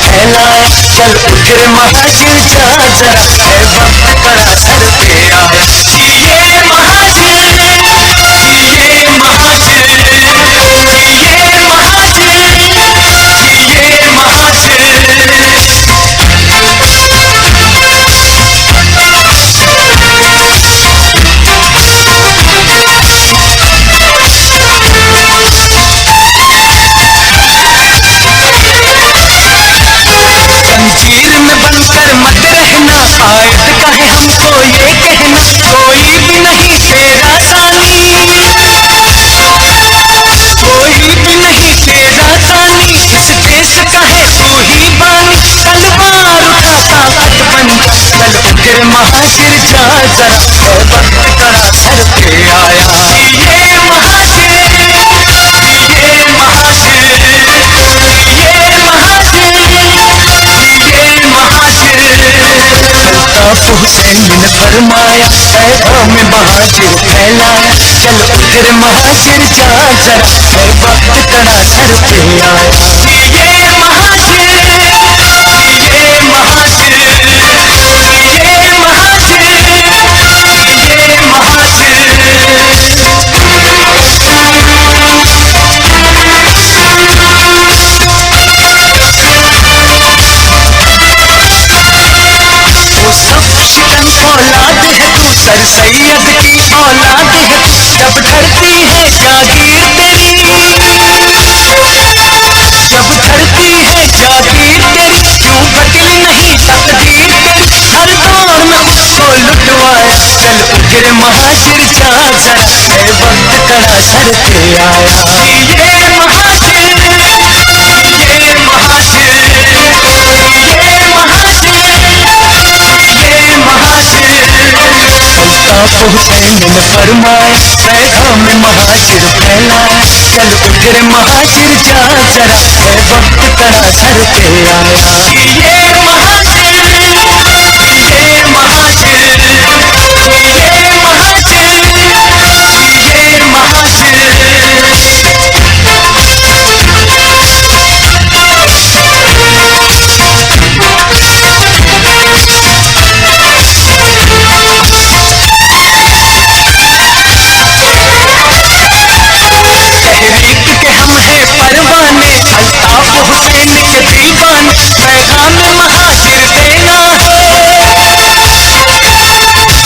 फैलाया, चल उठ रे महाशिर जा जरा, है वक्त कड़ा सर पे आया। जिए महाशिर, जिए महाशिर, जिए महाशिर, जिए महाशिर। जंजीर में बनकर मत रहना, आयत का है हमको ये कहना, कोई भी नहीं तेरा सानी, कोई भी नहीं तेरा सानी, इस देश का है तू ही बानी। तलवार उठा ताकत बन, चल उठ रे महाशिर जा जरा, है वक्त कड़ा सर पे आया। जिए महाशिर, जिए महाशिर, जिए महाशिर, जिए महाशिर। अल्ताफ हुसैन ने फरमाया, पैगाम बहाशिर फैलाया, चल उठ रे महाशिर जा जरा, है वक्त कड़ा सर पे आया। जिए महाशिर, जिए महाशिर, जिए महाशिर, जिए महाशिर। तो सब शिकन औलाद है तू, सर सैयद की औलाद है तू, जब धरती है जागीर तेरी, जब धरती है जागीर तेरी, क्यों बदली नहीं तकदीर तेरी। हर दौर में उसको लुटवाया, चल उठ रे महाशिर जा जरा, है वक्त कड़ा सर पे आया। जिए महाशिर, जिए महाशिर, जिए महाशिर, जिए महाशिर। अल्ताफ हुसैन ने फरमाया, पैगाम महाशिर फैलाया, चल उठ रे महाशिर जा जरा, है वक्त कड़ा सर पे आया। जिए महाशिर, जिए महाशिर, जिए महाशिर, जिए महाशिर। तहरीक के हम हैं परवाने, अल्ताफ हुसैन के दीवाने, पैगाम महाशिर देना है,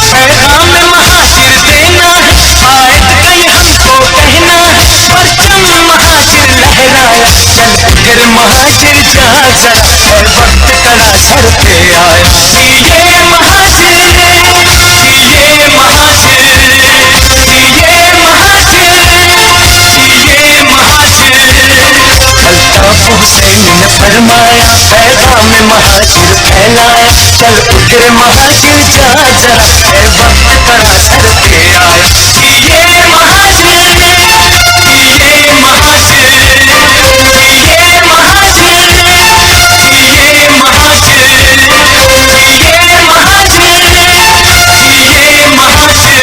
पैगाम महाशिर देना है, आयत कहीं हमको कहना है, परचम महाशिर लहराया, चल उठ रे महाशिर जा जरा, है वक्त कड़ा सर पे आया। जिए महाशिर, जिए महाशिर, जिए महाशिर, जिए महाशिर। अल्ताफ हुसैन ने फरमाया, पैगाम महाशिर फैलाया, चल उठ रे महाशिर जा जरा, है वक्त कड़ा सर पे आया। जिए महाशिर, जिए महाशिर, जिए महाशिर, जिए महाशिर, जिए महाशिर, जिए महाशिर, जिए महाशिर,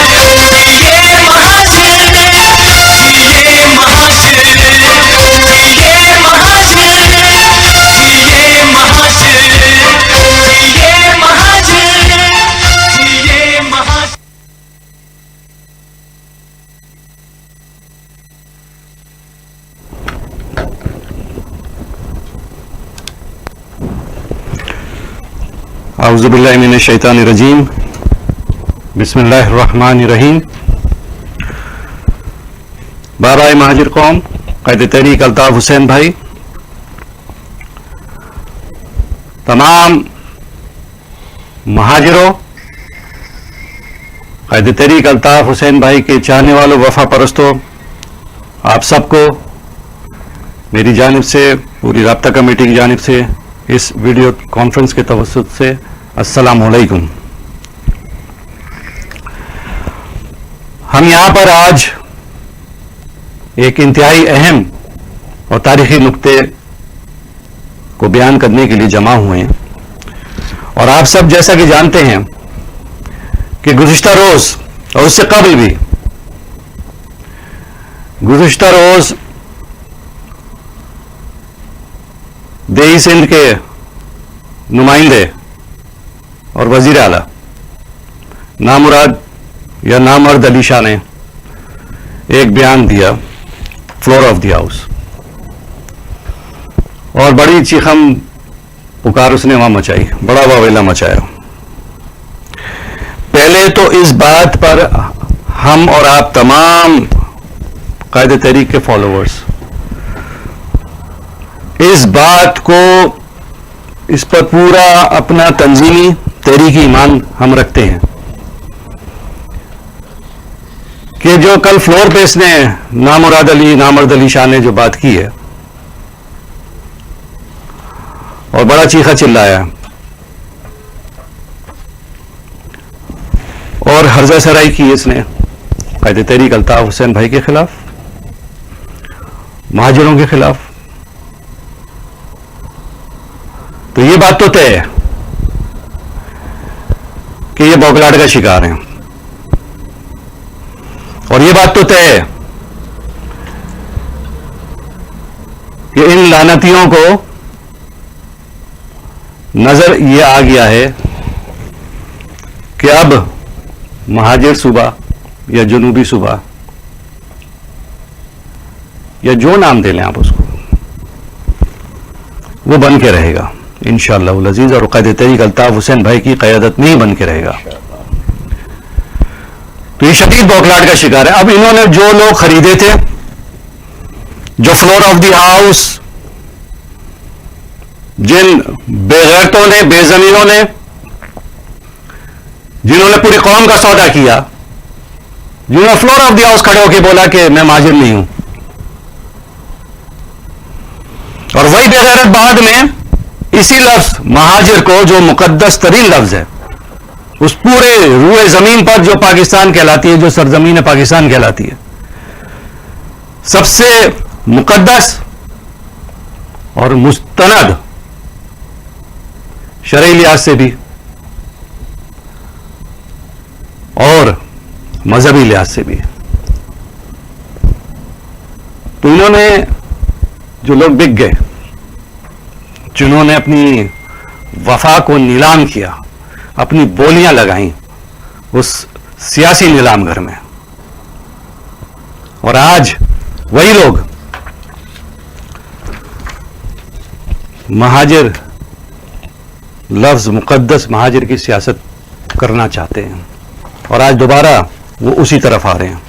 जिए महाशिर, जिए महाशिर, जिए महाशिर, जिए महाशिर, जिए महाशिर। औज़ु बिल्लाहि मिनश शैतानिर रजीम, बिस्मिल्लाहिर रहमानिर रहीम। बाराए महाजिर कौम, क़ायद तहरीक अल्ताफ हुसैन भाई, तमाम महाजिरों, क़ायद तहरीक अल्ताफ हुसैन भाई के चाहने वालों, वफा परस्तों, आप सबको मेरी जानिब से, पूरी राब्ता कमेटी की जानिब से, इस वीडियो कॉन्फ्रेंस के तवस्सुत से अस्सलामु अलैकुम। हम यहाँ पर आज एक इंतहाई अहम और तारीखी नुक्ते को बयान करने के लिए जमा हुए हैं। और आप सब जैसा कि जानते हैं कि गुज़िश्ता रोज और उससे कबल भी गुज़िश्ता रोज देही सिंध के नुमाइंदे और वजीर आला नामुराद या नामर्द अली शाह ने एक बयान दिया फ्लोर ऑफ द हाउस, और बड़ी चीखम पुकार उसने वहां मचाई, बड़ा वावेला मचाया। पहले तो इस बात पर हम और आप तमाम कायदे तहरीक के फॉलोअर्स इस बात को, इस पर पूरा अपना तंजीमी तहरीकी ईमान हम रखते हैं कि जो कल फ्लोर पे इसने नामर्द अली शाह ने जो बात की है और बड़ा चीखा चिल्लाया और हर्जा सराई की इसने कायदे तहरीक अल्ताफ हुसैन भाई के खिलाफ, महाजिरों के खिलाफ, तो ये बात तो तय है कि ये बौखलाहट का शिकार हैं, और ये बात तो तय है कि इन लानतियों को नजर ये आ गया है कि अब महाजिर सूबा या जनूबी सूबा या जो नाम दे लें आप उसको, वो बन के रहेगा इंशाअल्लाह अजीज, और कायदे तहरीक अल्ताफ हुसैन भाई की क़यादत में ही बन के रहेगा। तो ये शदीद बौखलाहट का शिकार है। अब इन्होंने जो लोग खरीदे थे, जो फ्लोर ऑफ द हाउस, जिन बेगैरतों ने, बेजमीनों ने, जिन्होंने पूरी कौम का सौदा किया, जिन्होंने फ्लोर ऑफ द हाउस खड़े होकर बोला कि मैं महाजिर नहीं हूं, और वही बेगैरत बाद में इसी लफ्ज महाजिर को, जो मुकद्दस तरीन लफ्ज है उस पूरे रूए जमीन पर जो पाकिस्तान कहलाती है, जो सरजमीन पाकिस्तान कहलाती है, सबसे मुकद्दस और मुस्तनद शरई लिहाज से भी और मजहबी लिहाज से भी, तो इन्होंने, जो लोग बिक गए, जिन्होंने अपनी वफा को नीलाम किया, अपनी बोलियां लगाई उस सियासी नीलाम घर में, और आज वही लोग महाजिर लफ्ज, मुकद्दस महाजिर की सियासत करना चाहते हैं, और आज दोबारा वो उसी तरफ आ रहे हैं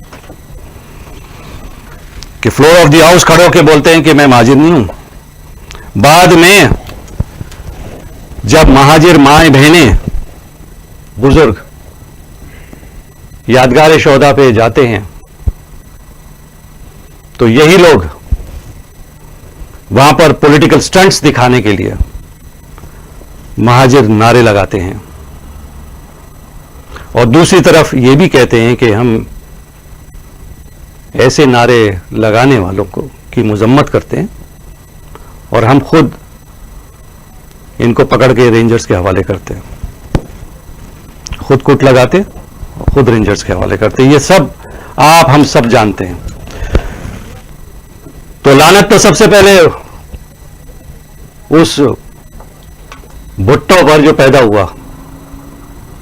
कि फ्लोर ऑफ द हाउस खड़े होकर बोलते हैं कि मैं महाजिर नहीं हूं। बाद में जब महाजिर माएं बहनें बुजुर्ग यादगार शोहदा पे जाते हैं, तो यही लोग वहां पर पॉलिटिकल स्टंट्स दिखाने के लिए महाजिर नारे लगाते हैं, और दूसरी तरफ ये भी कहते हैं कि हम ऐसे नारे लगाने वालों को की मुजम्मत करते हैं, और हम खुद इनको पकड़ के रेंजर्स के हवाले करते हैं, खुद कुट लगाते, खुद रेंजर्स के हवाले करते। ये सब आप हम सब जानते हैं। तो लानत तो सबसे पहले उस भुट्टो पर जो पैदा हुआ,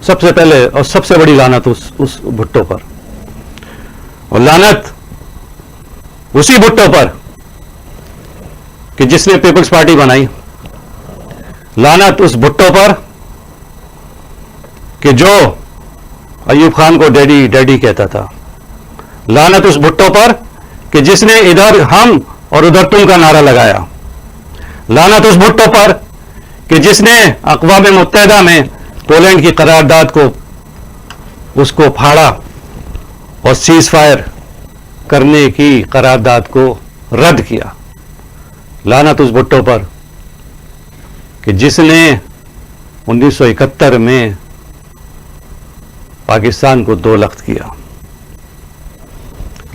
सबसे पहले और सबसे बड़ी लानत उस भुट्टो पर, और लानत उसी भुट्टो पर कि जिसने पीपल्स पार्टी बनाई, लानत उस भुट्टो पर कि जो अयूब खान को डैडी डैडी कहता था, लानत उस भुट्टो पर कि जिसने इधर हम और उधर तुम का नारा लगाया, लानत उस भुट्टो पर कि जिसने अक़वाम मुत्तहिदा में पोलैंड की करारदाद को, उसको फाड़ा और सीज फायर करने की करारदाद को रद्द किया, लानत उस भुट्टो पर कि जिसने 1971 में पाकिस्तान को दो लख्त किया,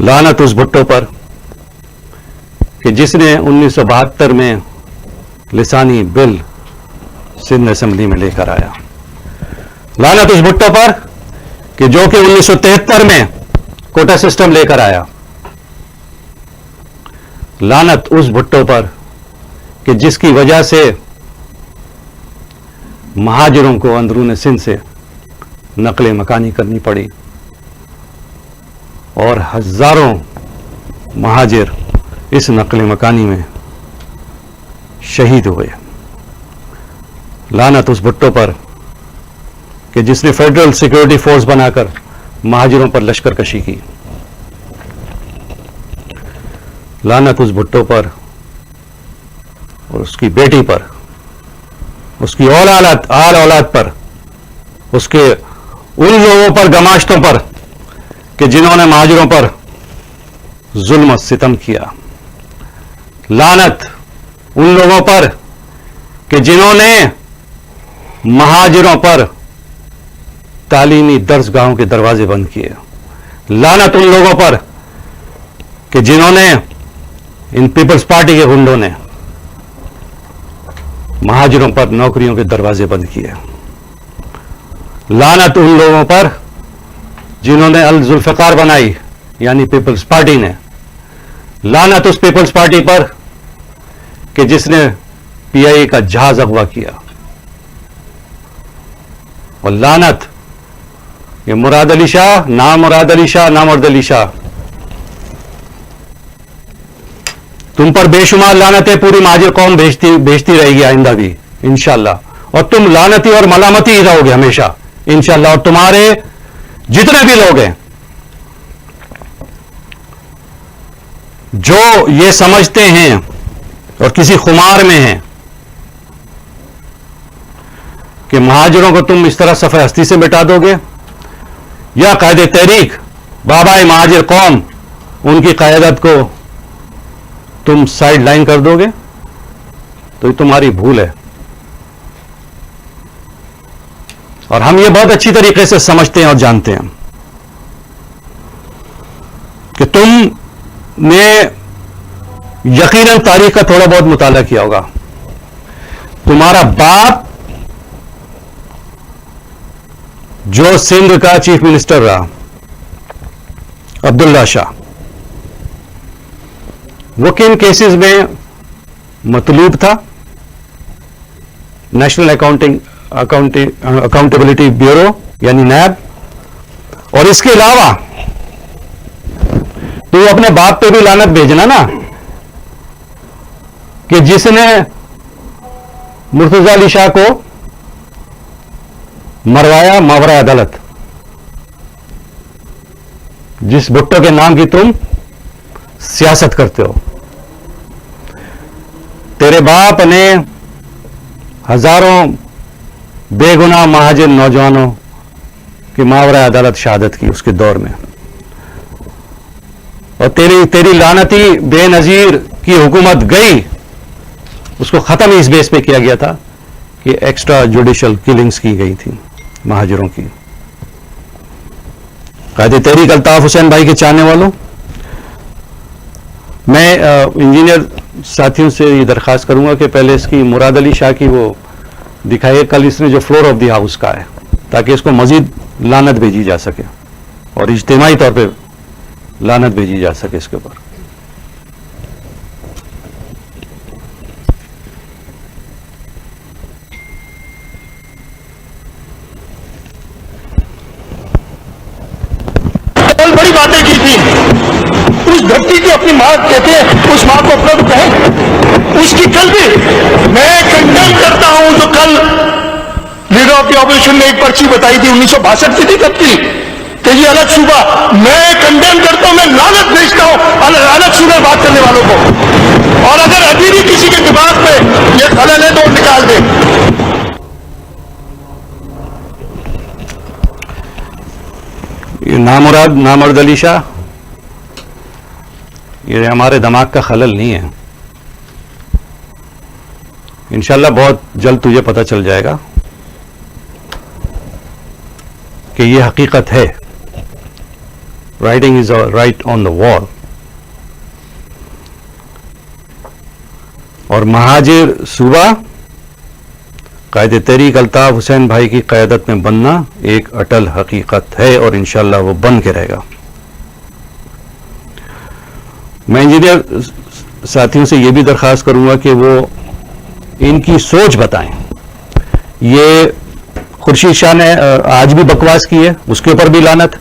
लानत उस भुट्टो पर कि जिसने 1972 में लिसानी बिल सिंध असेंबली में लेकर आया, लानत उस भुट्टो पर कि जो कि 1973 में कोटा सिस्टम लेकर आया, लानत उस भुट्टो पर कि जिसकी वजह से महाजिरों को अंदरून सिंध से नकल मकानी करनी पड़ी और हजारों महाजिर इस नकल मकानी में शहीद हुए। लानत उस भुट्टो पर कि जिसने फेडरल सिक्योरिटी फोर्स बनाकर महाजिरों पर लश्कर कशी की। लानत उस भुट्टो पर और उसकी बेटी पर, उसकी आल औलाद पर, उसके उन लोगों पर, गमाश्तों पर कि जिन्होंने महाजिरों पर जुल्म सितम किया। लानत उन लोगों पर कि जिन्होंने महाजिरों पर तालीमी दर्सगाहों के दरवाजे बंद किए। लानत उन लोगों पर कि जिन्होंने, इन पीपल्स पार्टी के गुंडों ने महाजिरों पर नौकरियों के दरवाजे बंद किए। लानत उन लोगों पर जिन्होंने अल जुल्फकार बनाई, यानी पीपल्स पार्टी ने। लानत उस पीपल्स पार्टी पर कि जिसने पीआईए का जहाज अगवा किया। और लानत ये मुराद अली शाह, ना मुराद अली शाह, ना मुर्द अली शाह, तुम पर बेशुमार लानतें पूरी महाजिर कौम भेजती रहेगी आइंदा भी इंशाअल्लाह। और तुम लानती और मलामती ही रहोगे हमेशा इंशाअल्लाह। और तुम्हारे जितने भी लोग हैं जो ये समझते हैं और किसी खुमार में हैं कि महाजिरों को तुम इस तरह सफ़े हस्ती से मिटा दोगे, या कायदे तहरीक बाबाए महाजिर कौम उनकी क़यादत को तुम साइड लाइन कर दोगे, तो ये तुम्हारी भूल है। और हम ये बहुत अच्छी तरीके से समझते हैं और जानते हैं कि तुमने यकीनन तारीख का थोड़ा बहुत मुताला किया होगा। तुम्हारा बाप जो सिंध का चीफ मिनिस्टर रहा, अब्दुल्ला शाह, वो किन केसेस में मतलूब था? नेशनल अकाउंटेबिलिटी ब्यूरो यानी नैब। और इसके अलावा तो अपने बाप पे भी लानत भेजना ना कि जिसने मुर्तजा अली शाह को मरवाया मावरा अदालत, जिस भुट्टो के नाम की तुम सियासत करते हो। तेरे बाप ने हजारों बेगुनाह महाजिर नौजवानों की मावरा अदालत शहादत की उसके दौर में। और तेरी लानती बेनजीर की हुकूमत गई, उसको खत्म इस बेस पे किया गया था कि एक्स्ट्रा जुडिशियल किलिंग्स की गई थी महाजिरों की। कायदे तहरीक अल्ताफ हुसैन भाई के चाहने वालों, मैं इंजीनियर साथियों से ये दरख्वास्त करूंगा कि पहले इसकी मुराद अली शाह की वो दिखाइए, कल इसने जो फ्लोर ऑफ द हाउस का है, ताकि इसको मजीद लानत भेजी जा सके और इज्तिमाई तौर पे लानत भेजी जा सके इसके ऊपर। बड़ी बातें की थी। उस धरती की अपनी मां कहते हैं, उस मां को अपना तो कहें, उसकी कल भी मैं कंडेम करता हूं। जो कल लीडर ऑफ द ऑपोजिशन ने एक पर्ची बताई थी 1962 की थी तब की, कि ये अलग सूबा, मैं कंडेम करता हूं, मैं लानत भेजता हूं अलग सूबे बात करने वालों को। और अगर अभी भी किसी के दिमाग में ये खलल है तो निकाल दे। ये नामर्द अली शाह, ये हमारे दिमाग का खलल नहीं है। इंशाल्लाह बहुत जल्द तुझे पता चल जाएगा कि ये हकीकत है। Writing is right on the wall. और महाजिर सूबा कायदे तहरीक अल्ताफ हुसैन भाई की क़यादत में बनना एक अटल हकीकत है और इंशाअल्लाह वो बन के रहेगा। मैं इंजीनियर साथियों से ये भी दरख्वास्त करूंगा कि वो इनकी सोच बताएं। ये खुर्शीद शाह ने आज भी बकवास की है, उसके ऊपर भी लानत,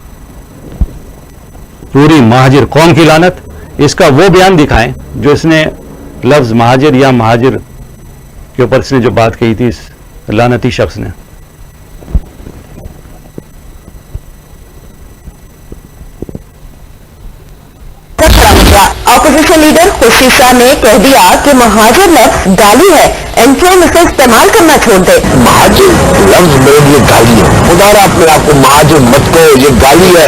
पूरी महाजिर कौम की लानत। इसका वो बयान दिखाएं जो इसने लफ्ज महाजिर या महाजिर के ऊपर इसने जो बात कही थी इस लानती शख्स ने। ऑपोजिशन लीडर खुर्शीद शाह ने कह दिया कि महाजिर लफ्ज गाली है, एमक्यूएम इसे इस्तेमाल करना छोड़ दे। महाजिर लफ्ज मेरे लिए गाली है, खुदा अपने आप को महाजिर मत कहो, ये गाली है।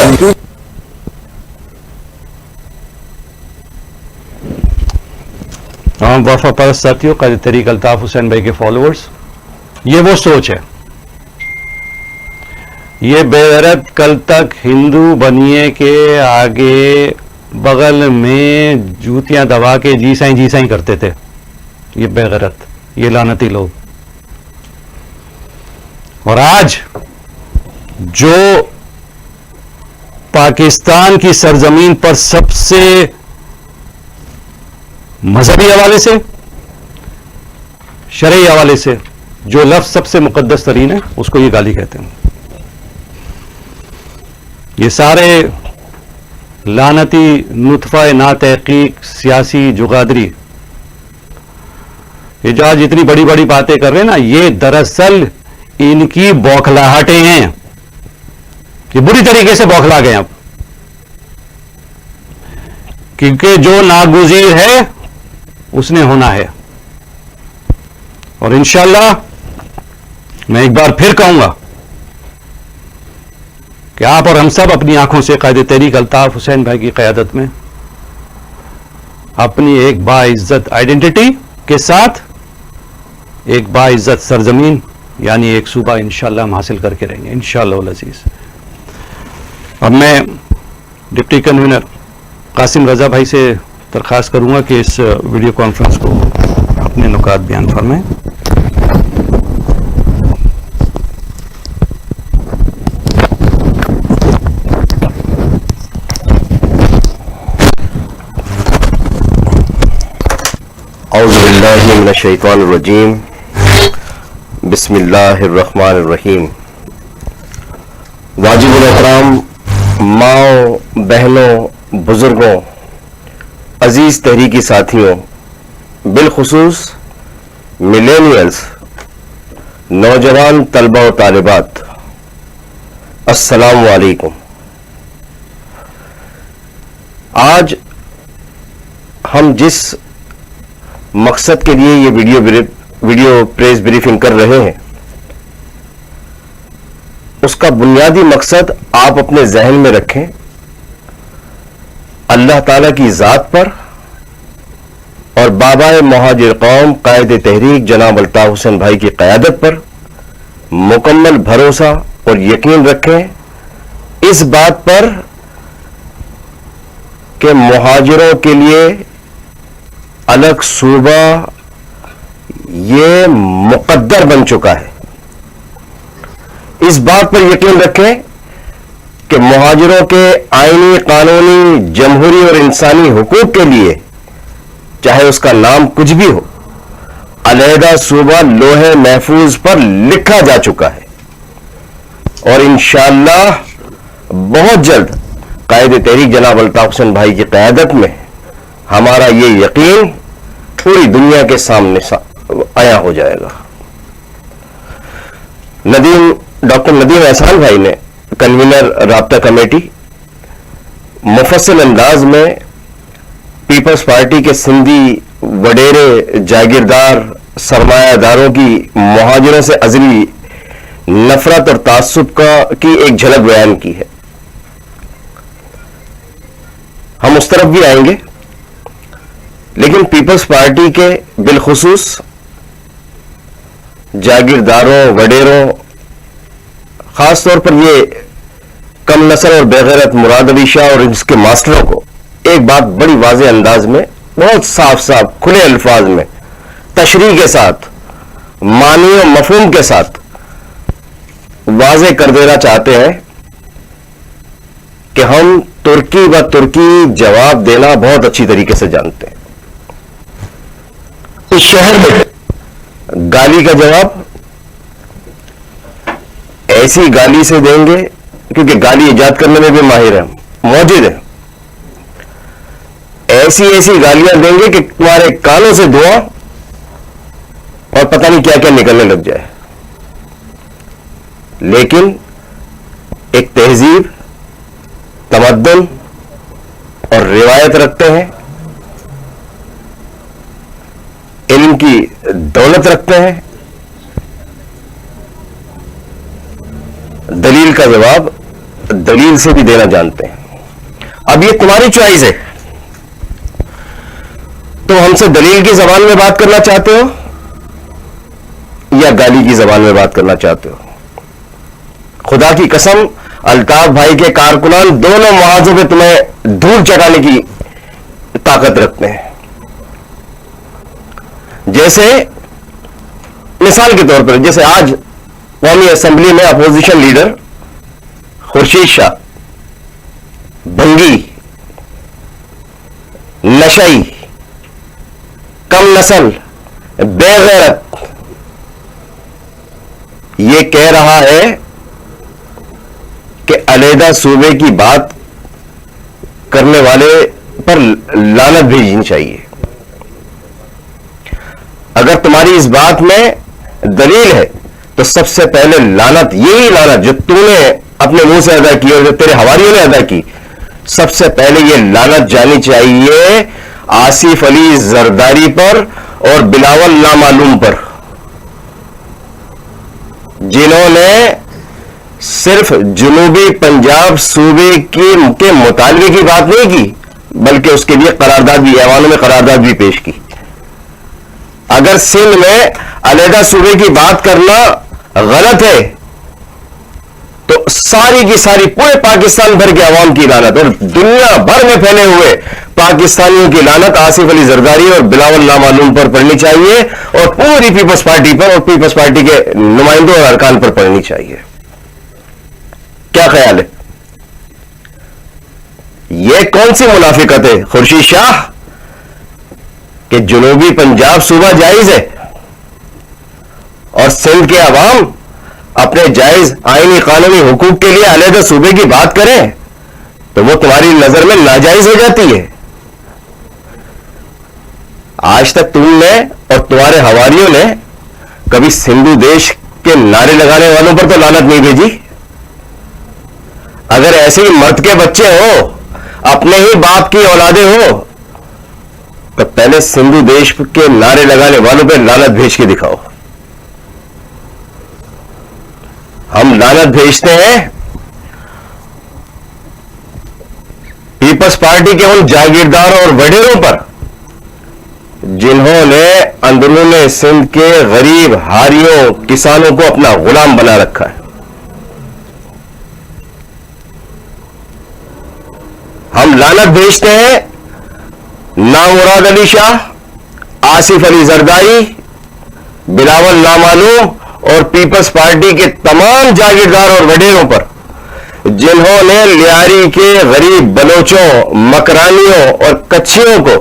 तमाम वफा परस्त साथियों, कायदे तहरीक अल्ताफ हुसैन भाई के फॉलोअर्स, ये वो सोच है। ये बेगैरत कल तक हिंदू बनिए के आगे बगल में जूतियां दबा के जी साईं करते थे। ये बेगैरत, ये लानती लोग। और आज जो पाकिस्तान की सरजमीन पर सबसे मजहबी हवाले से, शरई हवाले से जो लफ्ज सबसे मुकद्दस तरीन है, उसको ये गाली कहते हैं। ये सारे लानती नुतफा ना तहकीक सियासी जुगादरी, ये जो आज इतनी बड़ी बड़ी बातें कर रहे हैं ना, ये दरअसल इनकी बौखलाहटें हैं। ये बुरी तरीके से बौखला गए अब, क्योंकि जो नागुज़ीर है उसने होना है। और इंशाअल्लाह मैं एक बार फिर कहूंगा कि आप और हम सब अपनी आंखों से कायदे तहरीक अल्ताफ हुसैन भाई की क़यादत में अपनी एक बाइज्जत आइडेंटिटी के साथ एक बाइज्जत सरजमीन यानी एक सूबा इंशाअल्लाह हम हासिल करके रहेंगे इंशाअल्लाह अज़ीज़। अब मैं डिप्टी कन्वीनर कासिम रजा भाई से दरख्वास्त करूंगा कि इस वीडियो कॉन्फ्रेंस को अपने नुकात बयान फरमाएं। औज़ु बिल्लाहि मिनश शैतानिर रजीम, बिस्मिल्लाहिर रहमानिर रहीम। वाजिबुल एहतराम माओ, बहनों, बुजुर्गों, अजीज तहरीकी साथियों, बिलखुसूस मिलेनियल्स, नौजवान तलबा और तालिबात, अस्सलामु अलैकुम। आज हम जिस मकसद के लिए ये वीडियो प्रेस ब्रीफिंग कर रहे हैं, उसका बुनियादी मकसद आप अपने जहन में रखें। अल्लाह ताला की ज़ात पर और बाबाए मुहाजिर कौम कायदे तहरीक जनाब अल्ताफ हुसैन भाई की क़यादत पर मुकम्मल भरोसा और यकीन रखें इस बात पर कि मुहाजिरों के लिए अलग सूबा ये मुकद्दर बन चुका है। इस बात पर यकीन रखें कि मुहाजिरों के आईनी, कानूनी, जमहूरी और इंसानी हुकूक के लिए चाहे उसका नाम कुछ भी हो, अलहदा सूबा लोहे महफूज पर लिखा जा चुका है। और इंशाअल्लाह बहुत जल्द कायदे तहरीक जनाब अल्ताफ हुसैन भाई की क़यादत में हमारा ये यकीन पूरी दुनिया के सामने आया हो जाएगा। डॉक्टर नदीम एहसान भाई ने, कन्वीनर राब्ता कमेटी, मुफस्सल अंदाज में पीपल्स पार्टी के सिंधी वडेरे, जागीरदार, सरमायादारों की मुहाजिरों से अज़ली नफरत और तासुब की एक झलक बयान की है। हम उस तरफ भी आएंगे, लेकिन पीपल्स पार्टी के बिलखुसूस जागीरदारों, वडेरों, खास तौर पर ये कम नस्ल और बेगैरत मुराद अली शाह और इसके मास्टरों को एक बात बड़ी वाज़ेह अंदाज में, बहुत साफ खुले अल्फाज में, तशरीह के साथ, मानी और मफहूम के साथ वाज़ेह कर देना चाहते हैं कि हम तुर्की व तुर्की जवाब देना बहुत अच्छी तरीके से जानते हैं। इस शहर में गाली का जवाब ऐसी गाली से देंगे, क्योंकि गाली इजाद करने में भी माहिर है, मौजूद है, ऐसी ऐसी गालियां देंगे कि तुम्हारे कानों से धुआं और पता नहीं क्या क्या निकलने लग जाए। लेकिन एक तहजीब, तमद्दुन और रिवायत रखते हैं, इल्म की दौलत रखते हैं। दलील का जवाब दलील से भी देना जानते हैं। अब ये तुम्हारी चॉइस है, तो हमसे दलील की जबान में बात करना चाहते हो या गाली की जबान में बात करना चाहते हो? खुदा की कसम, अल्ताफ भाई के कारकुनान दोनों मुआवजों पे तुम्हें धूल चटाने की ताकत रखते हैं। जैसे मिसाल के तौर पर, जैसे आज कौमी असेंबली में अपोजिशन लीडर खुर्शीद शाह भंगी, नशई, कम नस्ल, बेगैरत ये कह रहा है कि अलहदा सूबे की बात करने वाले पर लानत भेजनी चाहिए। अगर तुम्हारी इस बात में दलील है तो सबसे पहले लानत, यही लानत जो तूने अपने मुंह से अदा की और जो तेरे हवारियों ने अदा की, सबसे पहले यह लानत जानी चाहिए आसिफ अली जरदारी पर और बिलावल नामालूम पर, जिन्होंने सिर्फ जुनूबी पंजाब सूबे के मुतालबे की बात नहीं की, बल्कि उसके लिए करारदाद भी, ऐवानों में करारदाद भी पेश की। अगर सिंध में अलहदा सूबे की बात करना गलत है तो सारी की सारी पूरे पाकिस्तान भर के अवाम की लानत और दुनिया भर में फैले हुए पाकिस्तानियों की लानत आसिफ अली जरदारी और बिलावल नामालूम पर पड़नी चाहिए और पूरी पीपल्स पार्टी पर और पीपल्स पार्टी के नुमाइंदों और अरकान पर पड़नी चाहिए। क्या ख्याल है? यह कौन सी मुनाफिकत है खुर्शीद शाह कि जनूबी पंजाब सूबा जायज है और सिंध के अवाम अपने जायज आईनी कानूनी हुकूक के लिए अलहदा सूबे की बात करें तो वो तुम्हारी नजर में नाजायज हो जाती है। आज तक तुमने और तुम्हारे हवारियों ने कभी सिंधु देश के नारे लगाने वालों पर तो लानत नहीं भेजी। अगर ऐसे ही मर्द के बच्चे हो, अपने ही बाप की औलादे हो, तो पहले सिंधु देश के नारे लगाने वालों पर लानत भेज के दिखाओ। हम लानत भेजते हैं पीपल्स पार्टी के उन जागीरदारों और वडेरों पर जिन्होंने अंदरून सिंध के गरीब हारियों किसानों को अपना गुलाम बना रखा है। हम लानत भेजते हैं नामुराद अली शाह, आसिफ अली जरदारी, बिलावल नामालूम और पीपल्स पार्टी के तमाम जागीरदार और वडेरों पर जिन्होंने लियारी के गरीब बलोचों, मकरानियों और कच्चियों को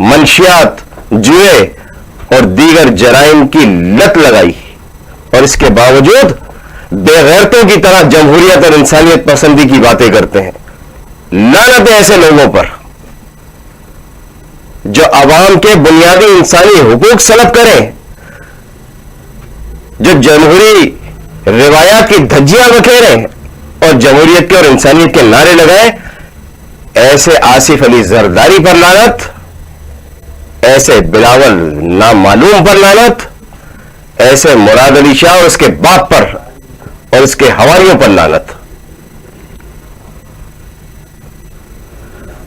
मंशियात, जुए और दीगर जराइम की लत लगाई और इसके बावजूद बेगैरतों की तरह जमहूरियत और इंसानियत पसंदी की बातें करते हैं। लानत है ऐसे लोगों पर जो अवाम के बुनियादी इंसानी हुकूक सलब करें, जो जमहूरी रिवायात की धज्जियां बखेरें और जमहूरियत के और इंसानियत के नारे लगाएं। ऐसे आसिफ अली जरदारी पर लानत, ऐसे बिलावल नामालूम पर लानत, ऐसे मुराद अली शाह और उसके बाप पर और उसके हवारियों पर लानत।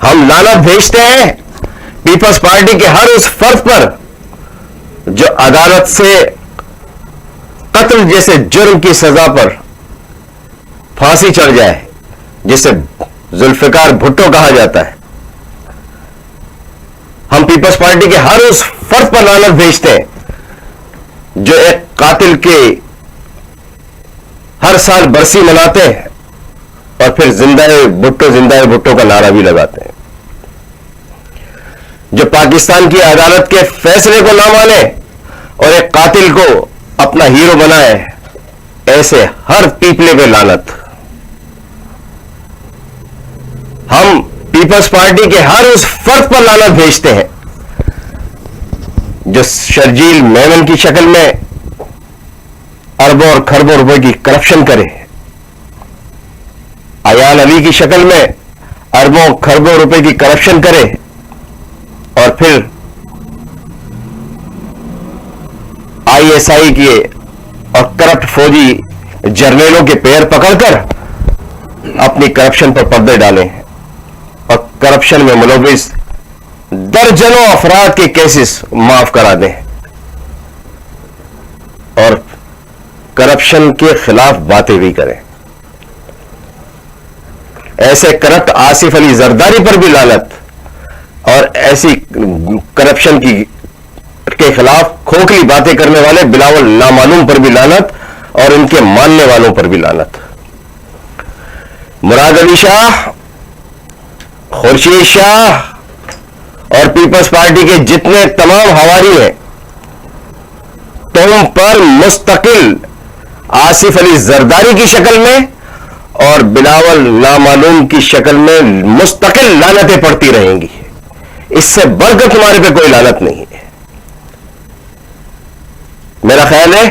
हम लानत भेजते हैं पीपल्स पार्टी के हर उस फर्द पर जो अदालत से कत्ल जैसे जुर्म की सजा पर फांसी चढ़ जाए, जिसे जुल्फिकार भुट्टो कहा जाता है। हम पीपल्स पार्टी के हर उस फर्द पर लानत भेजते हैं जो एक कातिल के हर साल बरसी मनाते हैं और फिर जिंदाए भुट्टो का नारा भी लगाते हैं, जो पाकिस्तान की अदालत के फैसले को ना माने और एक कातिल को अपना हीरो बनाए, ऐसे हर पीपले पे लानत। हम पीपल्स पार्टी के हर उस फर्द पर लानत भेजते हैं जो शर्जील मेमन की शक्ल में अरबों और खरबों रुपए की करप्शन करे, अयान अली की शक्ल में अरबों खरबों रुपए की करप्शन करे, और फिर आईएसआई के और करप्ट फौजी जर्नलों के पैर पकड़कर अपनी करप्शन पर पर्दे डालें और करप्शन में मुलविस दर्जनों अफराद के केसेस माफ करा दें और करप्शन के खिलाफ बातें भी करें। ऐसे करप्ट आसिफ अली जरदारी पर भी लानत और ऐसी करप्शन के खिलाफ खोखली बातें करने वाले बिलावल नामालूम पर भी लानत और इनके मानने वालों पर भी लानत। मुराद अली शाह, खुर्शीद शाह और पीपल्स पार्टी के जितने तमाम हवारी हैं, तुम पर मुस्तकिल आसिफ अली जरदारी की शक्ल में और बिलावल नामालूम की शक्ल में मुस्तकिल लानतें पड़ती रहेंगी। इससे बढ़कर तुम्हारे पे कोई लानत नहीं है। मेरा ख्याल है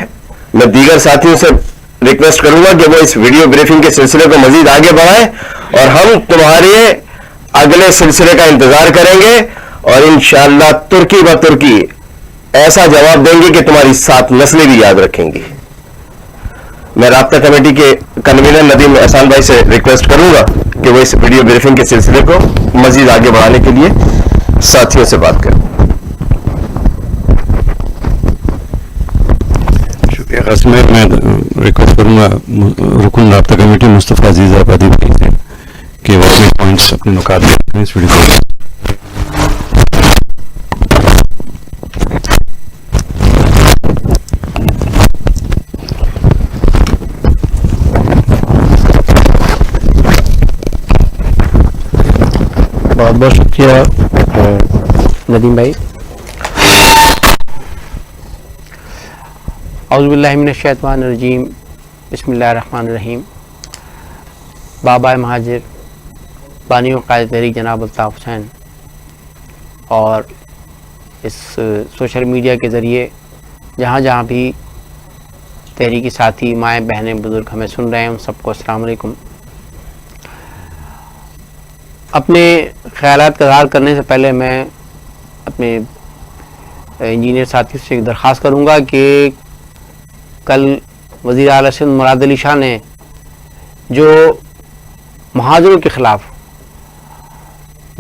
मैं दीगर साथियों से रिक्वेस्ट करूंगा कि वो इस वीडियो ब्रीफिंग के सिलसिले को मजीद आगे बढ़ाएं और हम तुम्हारे अगले सिलसिले का इंतजार करेंगे और इंशाअल्लाह तुर्की ब तुर्की ऐसा जवाब देंगे कि तुम्हारी 7 नस्लें भी याद रखेंगी। मैं राब्ता कमेटी के कन्वीनर नदीम एहसान भाई से रिक्वेस्ट करूंगा कि वो इस वीडियो ब्रीफिंग के सिलसिले को मजीद आगे बढ़ाने के लिए साथियों से बात करें। शुक्रिया। मैं रिक्वेस्ट करूंगा रुकन राब्ता कमेटी मुस्तफ़ा अजीज आबादी भाई से कि वो अपने पॉइंट्स अपने नुकात रखें इस वीडियो को। बहुत बहुत शुक्रिया नदीम भाई। औज़ुबिल्लाहि मिनश्शैतानिर्रजीम, बिस्मिल्लाहिर्रहमानिर्रहीम। बाबा महाजिर बानी व क़ायद तहरीक जनाब अल्ताफ़ हुसैन और इस सोशल मीडिया के ज़रिए जहाँ जहाँ भी तहरीकी साथी माएँ बहनें बुज़ुर्ग हमें सुन रहे हैं, उन सबको अस्सलाम वालेकुम। अपने ख़यालात का इज़हार करने से पहले मैं अपने इंजीनियर साथियों से एक दरख्वास्त करूँगा कि कल वज़ीर आला सिंध मुराद अली शाह ने जो महाजरों के ख़िलाफ़,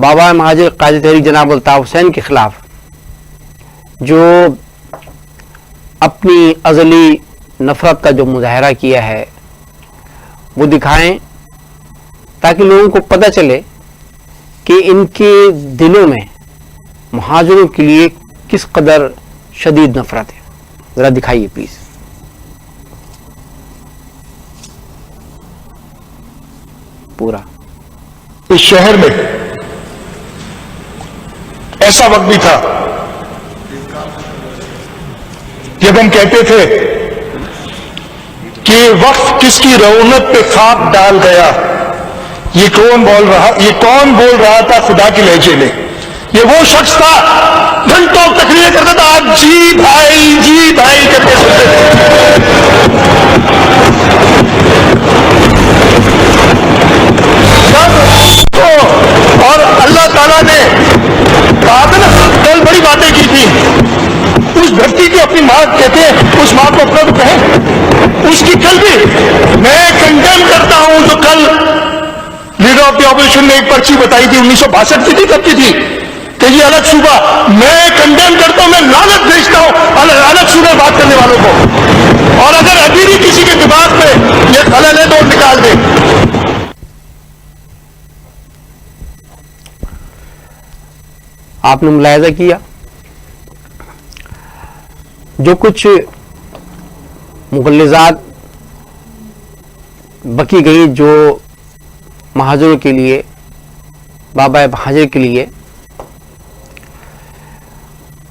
बाबा महाजिर क़ाज़ी तहरीक जनाब अल्ताफ़ हुसैन के ख़िलाफ़ जो अपनी अज़ली नफ़रत का जो मुज़ाहरा किया है वो दिखाएं, ताकि लोगों को पता चले कि इनके दिलों में महाजरों के लिए किस कदर शदीद नफ़रत है। ज़रा दिखाइए प्लीज़। पूरा इस शहर में ऐसा वक्त भी था जब हम कहते थे कि वक्त किसकी रौनक पे खाक डाल गया, ये कौन बोल रहा था खुदा के लहजे में। ये वो शख्स था घंटों तकरीर करता था, आप जी भाई करके सुनते थे। और अल्लाह ताला ने कहा था ना, कल बड़ी बातें की थी। उस धरती की अपनी मां कहते हैं, उस मां को अपना तो कहें, उसकी कल भी मैं कंडेम करता हूं। जो कल लीडर ऑफ द ऑपोजिशन ने एक पर्ची बताई थी 1962 की थी, कब की थी कि ये अलग सूबा, मैं कंडेम करता हूं, मैं लानत भेजता हूं अलग सूबे बात करने वालों को। और अगर अभी भी किसी के दिमाग में ये खलल है तो निकाल दे। आपने मुलाहिजा किया जो कुछ मुगल्लिज़ात बकी गई जो महाजरों के लिए, बाबा महाजिर के लिए,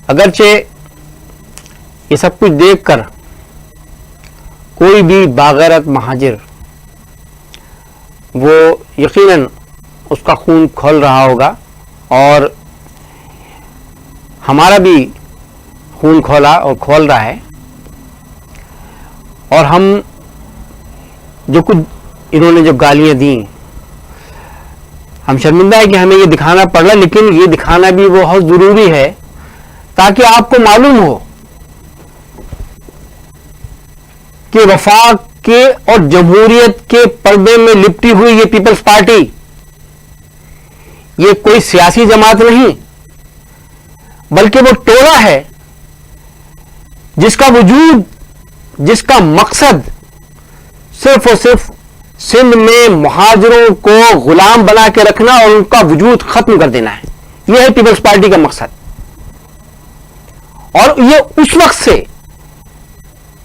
अगरचे ये सब कुछ देखकर कोई भी बागैरत महाजिर वो यकीनन उसका खून खोल रहा होगा, और हमारा भी खून खोला और खोल रहा है। और हम जो कुछ इन्होंने जो गालियां दी, हम शर्मिंदा है कि हमें ये दिखाना पड़ रहा, लेकिन ये दिखाना भी बहुत जरूरी है ताकि आपको मालूम हो कि वफाक के और जमहूरियत के पर्दे में लिपटी हुई ये पीपल्स पार्टी ये कोई सियासी जमात नहीं, बल्कि वो टोला है जिसका वजूद, जिसका मकसद सिर्फ और सिर्फ सिंध में मुहाजिरों को गुलाम बना के रखना और उनका वजूद खत्म कर देना है। यह है पीपल्स पार्टी का मकसद। और ये उस वक्त से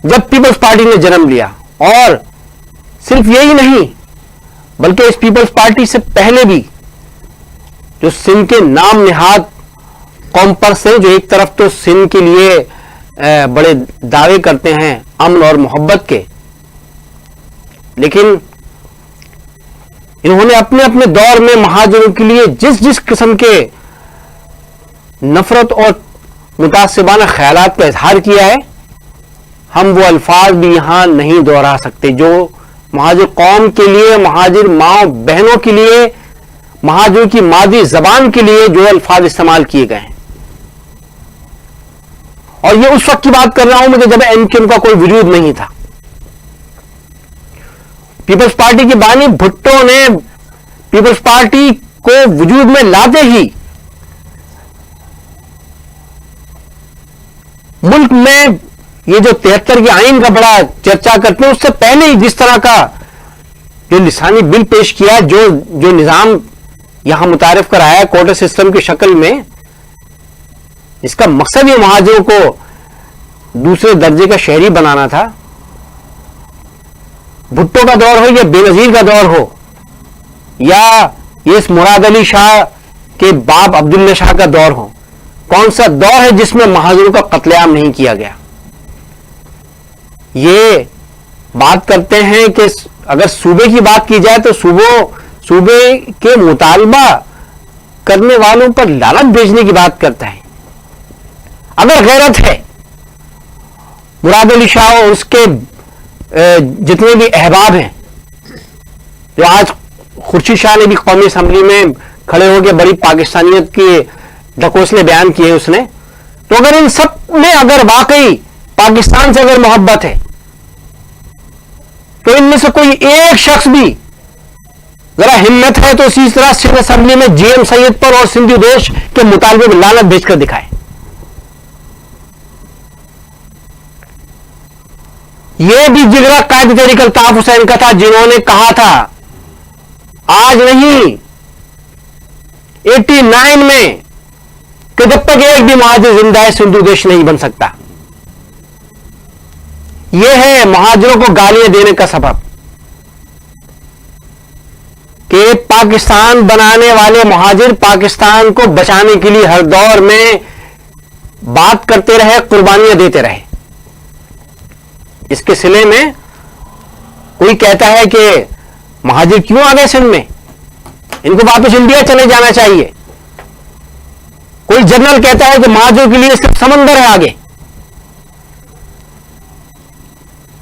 जब पीपल्स पार्टी ने जन्म लिया, और सिर्फ यही नहीं बल्कि इस पीपल्स पार्टी से पहले भी जो सिंध के नाम निहाद कौम पर से, जो एक तरफ तो सिंध के लिए बड़े दावे करते हैं अमन और मोहब्बत के, लेकिन इन्होंने अपने अपने दौर में महाजिरों के लिए जिस जिस किस्म के नफरत और मुतासिबाना ख्यालात का इजहार किया है, हम वो अल्फाज भी यहां नहीं दोहरा सकते जो महाजिर कौम के लिए, महाजिर माँ बहनों के लिए, महाजिर की मादी जबान के लिए जो अल्फाज इस्तेमाल किए गए हैं। और ये उस वक्त की बात कर रहा हूं मैं जब एमक्यूएम का कोई वजूद नहीं था। पीपल्स पार्टी के बानी भुट्टो ने पीपल्स पार्टी को वजूद में लाते ही मुल्क में ये जो 73 के आइन का बड़ा चर्चा करते हैं, उससे पहले ही जिस तरह का जो लिसानी बिल पेश किया, जो निजाम यहां मुतारिफ कराया कोटा सिस्टम की शक्ल में, इसका मकसद ये महाजिरों को दूसरे दर्जे का शहरी बनाना था। भुट्टो का दौर हो या बेनजीर का दौर हो, या ये मुराद अली शाह के बाप अब्दुल्ला शाह का दौर हो, कौन सा दौर है जिसमें महाजिरों का कत्लेआम नहीं किया गया? ये बात करते हैं कि अगर सूबे की बात की जाए तो सूबे के मुतालबा करने वालों पर लानत भेजने की बात करता है। अगर गैरत है, मुराद अली शाह और उसके जितने भी अहबाब हैं, जो आज खुर्शीद शाह ने भी कौमी असम्बली में खड़े होकर बड़ी पाकिस्तानियत के ढकोसले बयान किए उसने, तो अगर इन सब में अगर वाकई पाकिस्तान से अगर मोहब्बत है, तो इनमें से कोई एक शख्स भी जरा हिम्मत है तो इसी तरह सिंध असम्बली में जीएम सैयद पर और सिंधी देश के मुतालबे में लानत भेजकर दिखाए। यह भी जिगरा कायद तहरीक अल्ताफ हुसैन का था, जिन्होंने कहा था आज नहीं 89 में कि जब तक एक भी महाजिर जिंदा है सिंधु देश नहीं बन सकता। यह है महाजिरों को गालियां देने का सबब कि पाकिस्तान बनाने वाले महाजिर पाकिस्तान को बचाने के लिए हर दौर में बात करते रहे, कुर्बानियां देते रहे। इसके सिले में कोई कहता है कि महाजिर क्यों आ गए सिंध में, इनको वापस इंडिया चले जाना चाहिए। कोई जनरल कहता है कि महाजिरों के लिए सिर्फ समंदर है आगे।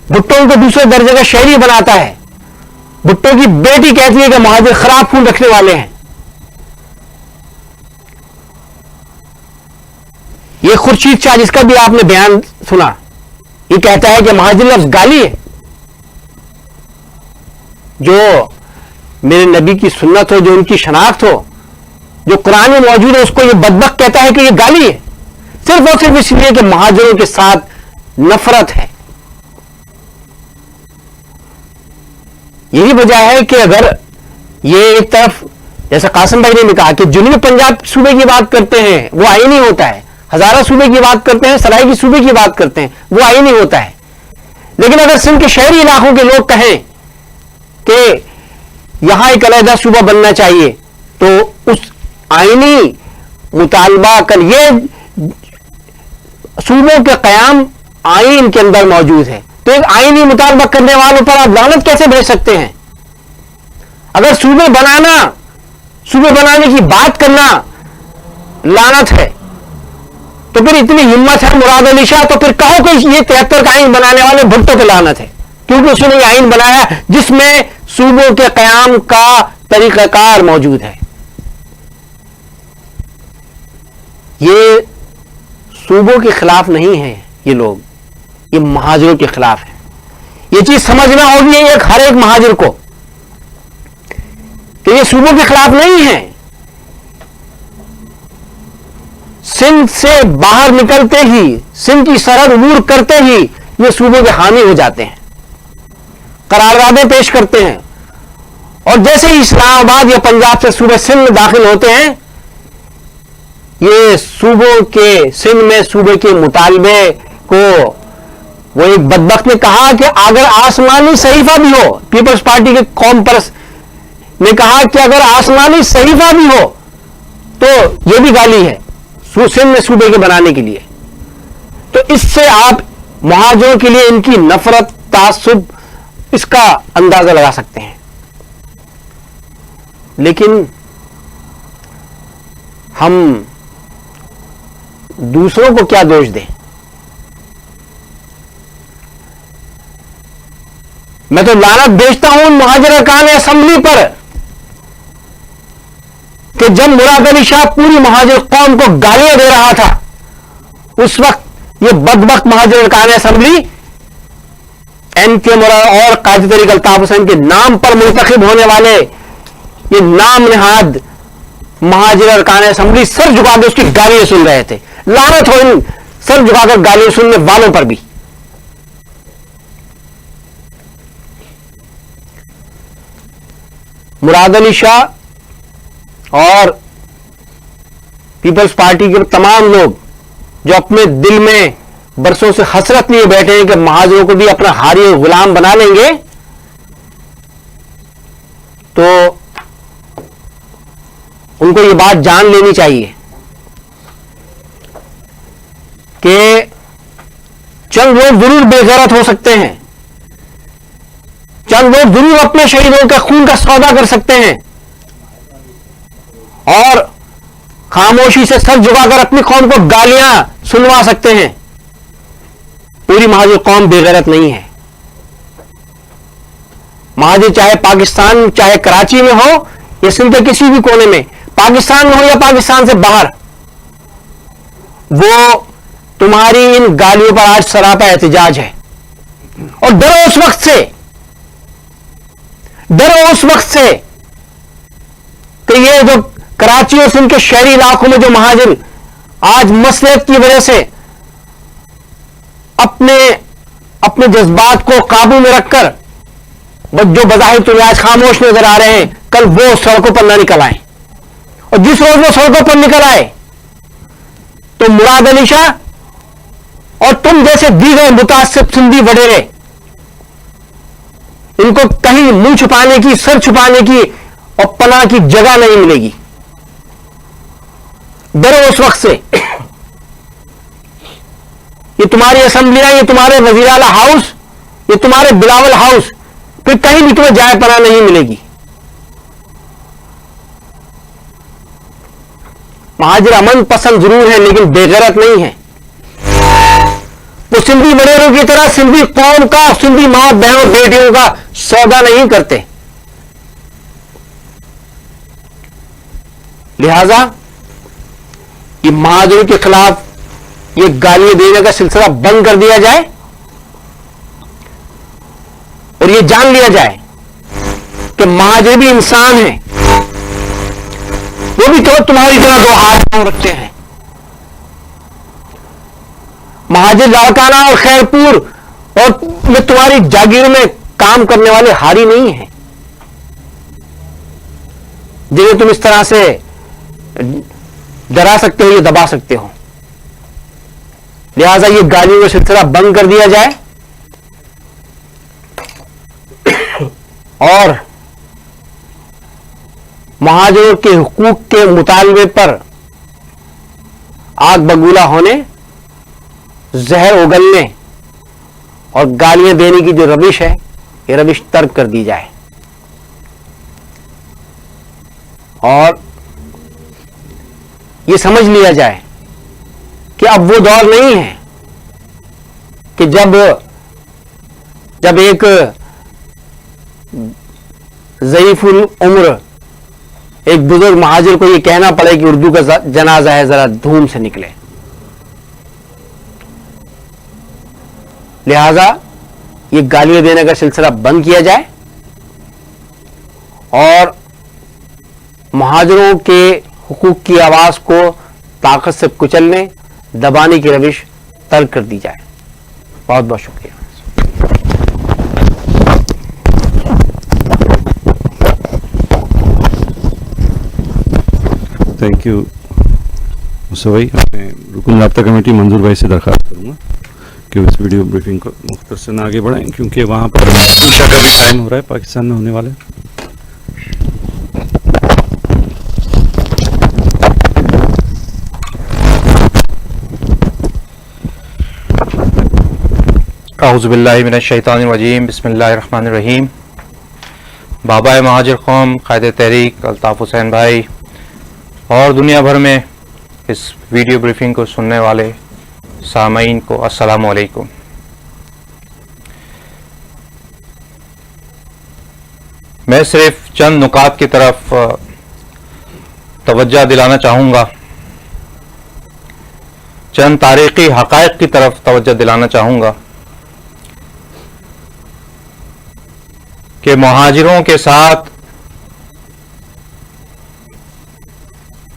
भुट्टो को दूसरे दर्जे का शहरी बनाता है। भुट्टो की बेटी कहती है कि महाजिर खराब खून रखने वाले हैं। यह खुर्शीद शाह, जिसका भी आपने बयान सुना, ये कहता है कि महाजिर लफ्ज गाली है। जो मेरे नबी की सुन्नत हो, जो उनकी शनाख्त हो, जो कुरान में मौजूद है, उसको ये बदबख्त कहता है कि ये गाली है, सिर्फ और सिर्फ इसलिए कि महाजिरों के साथ नफरत है। यही वजह है कि अगर ये एक तरफ, जैसा कासिम भाई ने भी कहा कि जुनूबी पंजाब सूबे की बात करते हैं, वो आईनी होता है। हजारा सूबे की बात करते हैं, सराय की सूबे की बात करते हैं, वो आईनी होता है। लेकिन अगर सिंध के शहरी इलाकों के लोग कहें कि यहां एक अलहदा सूबा बनना चाहिए, तो उस आईनी मुतालबा कर ये सूबों के कयाम आइन के अंदर मौजूद है। तो एक आईनी मुतालबा करने वालों पर आप लानत कैसे भेज सकते हैं? अगर सूबे बनाने की बात करना लानत है तो फिर इतनी हिम्मत है मुराद अली शाह, तो फिर कहो कि ये 73 का आइन बनाने वाले भुट्टो पे लानत है, क्योंकि उसने ये आइन बनाया जिसमें सूबों के कयाम का तरीकाकार मौजूद है। ये सूबों के खिलाफ नहीं है, ये लोग, ये महाजिरों के खिलाफ है। ये चीज समझना होगी हर एक महाजिर को कि ये सूबों के खिलाफ नहीं है। सिंध से बाहर निकलते ही, सिंध की सरहद अबूर करते ही ये सूबों के हामी हो जाते हैं, करारदादें पेश करते हैं, और जैसे ही इस्लामाबाद या पंजाब से सूबे सिंध में दाखिल होते हैं, ये सूबों के सिंध में सूबे के मुतालबे को, वो एक बदबख्त ने कहा कि अगर आसमानी सहीफा भी हो, पीपल्स पार्टी के कौम परस्त ने कहा कि अगर आसमानी सहीफा भी हो तो यह भी गाली है सिंध में सूबे के बनाने के लिए। तो इससे आप मुहाजिरों के लिए इनकी नफरत, तासुब, इसका अंदाजा लगा सकते हैं। लेकिन हम दूसरों को क्या दोष दें? मैं तो लानत भेजता हूं मुहाजिर अरकान असेंबली पर कि जब मुराद अली शाह पूरी मुहाजिर कौम को गालियां दे रहा था, उस वक्त ये बदबख्त मुहाजिर अरकान असेंबली एनके और काजी तरीक अल्ताफ हुसैन के नाम पर मुंतखब होने वाले ये नाम निहाद मुहाजिर अरकान असेंबली सर झुकाकर उसकी गालियां सुन रहे थे। लानत हो इन सर झुकाकर गालियां सुनने वालों पर भी। मुराद अली शाह और पीपल्स पार्टी के तमाम लोग जो अपने दिल में बरसों से हसरत लिए बैठे हैं कि महाजिरों को भी अपना हारी गुलाम बना लेंगे, तो उनको ये बात जान लेनी चाहिए कि चंद लोग जरूर बेगैरत हो सकते हैं, चंद लोग जरूर अपने शहीदों के खून का सौदा कर सकते हैं और खामोशी से सर झुकाकर अपनी कौम को गालियां सुनवा सकते हैं। पूरी महाजिर कौम बेगैरत नहीं है। महाजिर चाहे पाकिस्तान, चाहे कराची में हो या सिंध के किसी भी कोने में, पाकिस्तान में हो या पाकिस्तान से बाहर, वो तुम्हारी इन गालियों पर आज सरापा एहतजाज है। और डरो उस वक्त से, डरो उस वक्त से कि ये जो कराची और सिंध के शहरी इलाकों में जो महाजिर आज मसलियत की वजह से अपने जज्बात को काबू में रखकर जो बज़ाहिर तुम्हें आज खामोश नजर आ रहे हैं, कल वो सड़कों पर ना निकल आए। और जिस रोज वो सड़कों पर निकल आए तो मुराद अली शाह और तुम जैसे दीगर मुतासिब सिंधी वडेरे, इनको कहीं मुंह छुपाने की, सर छुपाने की और पनाह की जगह नहीं मिलेगी। डरो उस वक्त से। ये तुम्हारी असेंबलियां, ये तुम्हारे वजीर आला हाउस, ये तुम्हारे बिलावल हाउस, फिर कहीं भी तुम्हें जाए पनाह नहीं मिलेगी। महाजिर अमन पसंद जरूर है लेकिन बेगैरत नहीं है। वो सिंधी वडेरों की तरह सिंधी कौम का, सिंधी मां बहनों बेटियों का सौदा नहीं करते। लिहाजा ये महाजिरों के खिलाफ ये गालियां देने का सिलसिला बंद कर दिया जाए और ये जान लिया जाए कि महाजिर भी इंसान हैं, वो भी तो तुम्हारी तरह दो हाथ रखते हैं। महाजिर लाड़काना और खैरपुर और में तुम्हारी जागीर में काम करने वाले हारी नहीं हैं जिन्हें तुम इस तरह से डरा सकते हो या दबा सकते हो। लिहाजा ये गालियों का सिलसिला बंद कर दिया जाए और महाजिरों के हुकूक के मुतालबे पर आग बगूला होने, जहर उगलने और गालियां देने की जो रविश है, ये रविश तर्क कर दी जाए और ये समझ लिया जाए कि अब वो दौर नहीं है कि जब एक ज़ईफुल उम्र एक बुजुर्ग महाजिर को ये कहना पड़े कि उर्दू का जनाजा है, जरा धूम से निकले। लिहाजा ये गालियां देने का सिलसिला बंद किया जाए और महाजिरों के हुकूक की आवाज को ताकत से कुचलने, दबाने की रविश तर्क कर दी जाए। बहुत बहुत शुक्रिया। थैंक यू मुसा भाई। मैं रुकन राब्ता कमेटी मंजूर भाई से दरख्वास्त करूंगा कि इस वीडियो ब्रीफिंग को मुख्तसर न आगे बढ़ाएं, क्योंकि वहाँ पर परीक्षा का भी टाइम हो रहा है पाकिस्तान में होने वाले। औज़ुबिल्लाहि मिनश्शैतानिर्रजीम, बिस्मिल्लाहिर्रहमानिर्रहीम। बाबा महाजिर कौम कायदे तहरीक अल्ताफ़ हुसैन भाई और दुनिया भर में इस वीडियो ब्रीफिंग को सुनने वाले सामईन को अस्सलामु अलैकुम। मैं सिर्फ चंद नुकात की तरफ तवज्जो दिलाना चाहूँगा, चंद तारीख़ी हक़ाइक़ की तरफ तवज्जो दिलाना चाहूँगा कि मुहाजिरों के साथ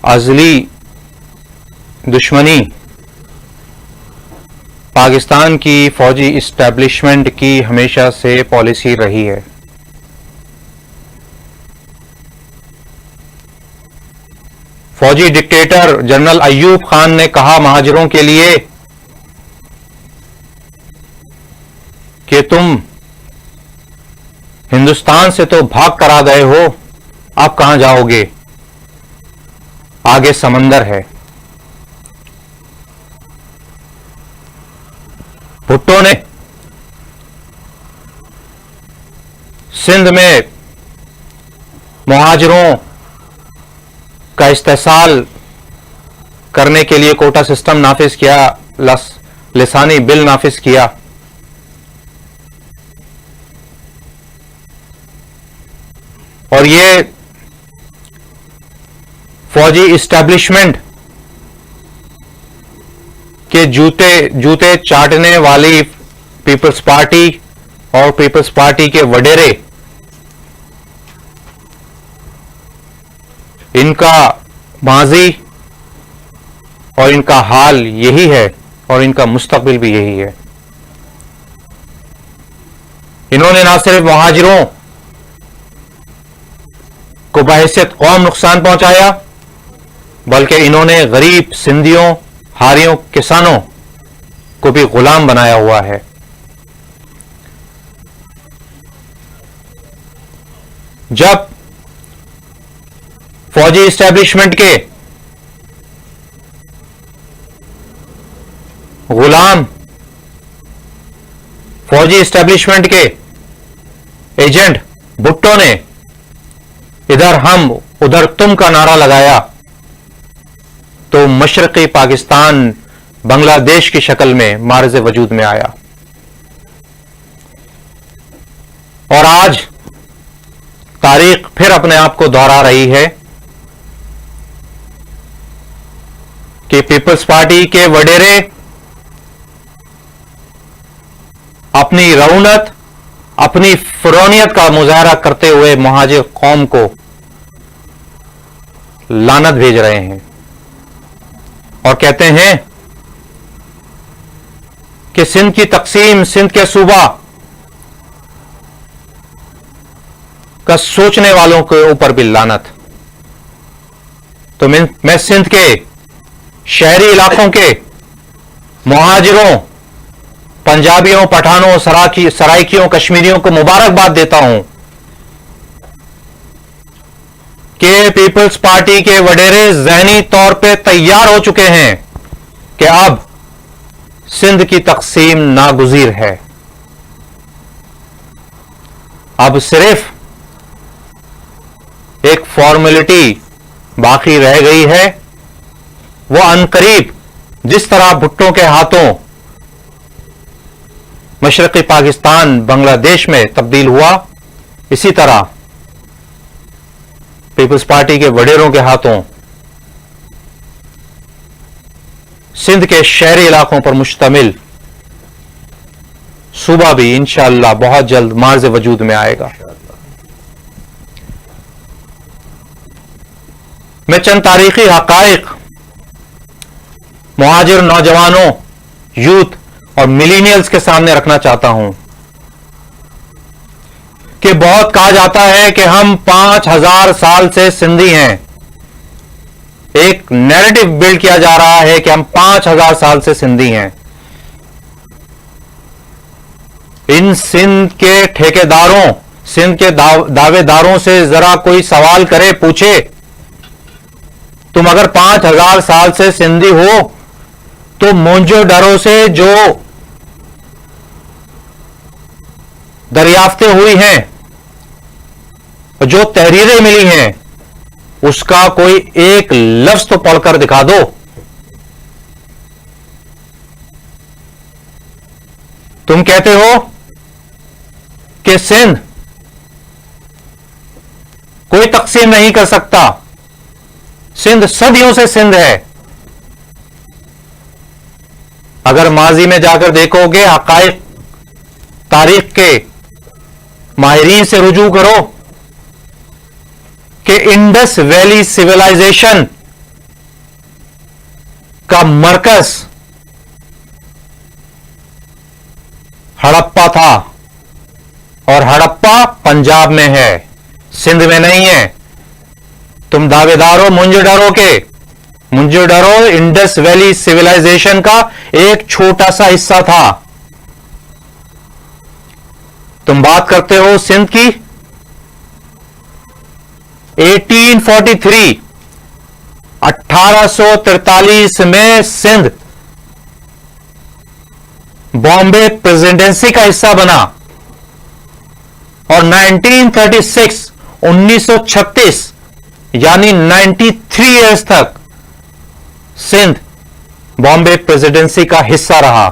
अज़ली दुश्मनी पाकिस्तान की फौजी इस्टेब्लिशमेंट की हमेशा से पॉलिसी रही है। फौजी डिक्टेटर जनरल अय्यूब खान ने कहा महाजिरों के लिए कि तुम हिंदुस्तान से तो भाग कर आ गए हो, अब कहां जाओगे, आगे समंदर है। भुट्टो ने सिंध में मुहाजिरों का इस्तेसाल करने के लिए कोटा सिस्टम नाफिज किया, लिसानी बिल नाफिज किया। और ये फौजी इस्टेब्लिशमेंट के जूते चाटने वाली पीपल्स पार्टी और पीपल्स पार्टी के वडेरे, इनका माजी और इनका हाल यही है और इनका मुस्तकबिल भी यही है। इन्होंने ना सिर्फ मुहाजिरों को बहैसियत कौम नुकसान पहुंचाया, बल्कि इन्होंने गरीब सिंधियों, हारियों, किसानों को भी गुलाम बनाया हुआ है। जब फौजी इस्टेब्लिशमेंट के गुलाम, फौजी इस्टेब्लिशमेंट के एजेंट भुट्टो ने इधर हम उधर तुम का नारा लगाया, तो मशरक़ी पाकिस्तान बांग्लादेश की शक्ल में मारज़ वजूद में आया। और आज तारीख फिर अपने आप को दोहरा रही है कि पीपल्स पार्टी के वडेरे अपनी रऊनत, अपनी फिरौनियत का मुजाहरा करते हुए मुहाजिर कौम को लानत भेज रहे हैं और कहते हैं कि सिंध की तकसीम, सिंध के सूबा का सोचने वालों के ऊपर भी लानत। तो मैं सिंध के शहरी इलाकों के मुहाजिरों, पंजाबियों, पठानों, सराइकियों, कश्मीरियों को मुबारकबाद देता हूं कि पीपल्स पार्टी के वडेरे ज़हनी तौर पे तैयार हो चुके हैं कि अब सिंध की तकसीम नागुज़ीर है। अब सिर्फ एक फॉर्मेलिटी बाकी रह गई है। वो अनकरीब जिस तरह भुट्टो के हाथों मशरक़ी पाकिस्तान बांग्लादेश में तब्दील हुआ, इसी तरह पीपल्स पार्टी के वडेरों के हाथों सिंध के शहरी इलाकों पर मुश्तमिल सूबा भी इंशाअल्लाह बहुत जल्द मार्ज़ वजूद में आएगा। मैं चंद तारीखी हकाइक मुहाजिर नौजवानों, यूथ और मिलीनियल्स के सामने रखना चाहता हूं कि बहुत कहा जाता है कि हम 5000 साल से सिंधी हैं। एक नैरेटिव बिल्ड किया जा रहा है कि हम 5000 साल से सिंधी हैं। इन सिंध के ठेकेदारों, सिंध के दावेदारों से जरा कोई सवाल करे, पूछे, तुम अगर 5000 साल से सिंधी हो तो मोहनजोदड़ो से जो दरियाफ्तें हुई हैं, जो तहरीरें मिली हैं, उसका कोई एक लफ्ज तो पढ़कर दिखा दो। तुम कहते हो कि सिंध कोई तकसीम नहीं कर सकता, सिंध सदियों से सिंध है। अगर माजी में जाकर देखोगे, हकाइक तारीख के माहिरीन से रुजू करो कि इंडस वैली सिविलाइजेशन का मरकज हड़प्पा था, और हड़प्पा पंजाब में है, सिंध में नहीं है। तुम दावेदार हो मोहनजोदड़ो के। मोहनजोदड़ो इंडस वैली सिविलाइजेशन का एक छोटा सा हिस्सा था। तुम बात करते हो सिंध की। 1843 1843 में सिंध बॉम्बे प्रेसिडेंसी का हिस्सा बना, और 1936 1936 यानी 93 इयर्स तक सिंध बॉम्बे प्रेसिडेंसी का हिस्सा रहा।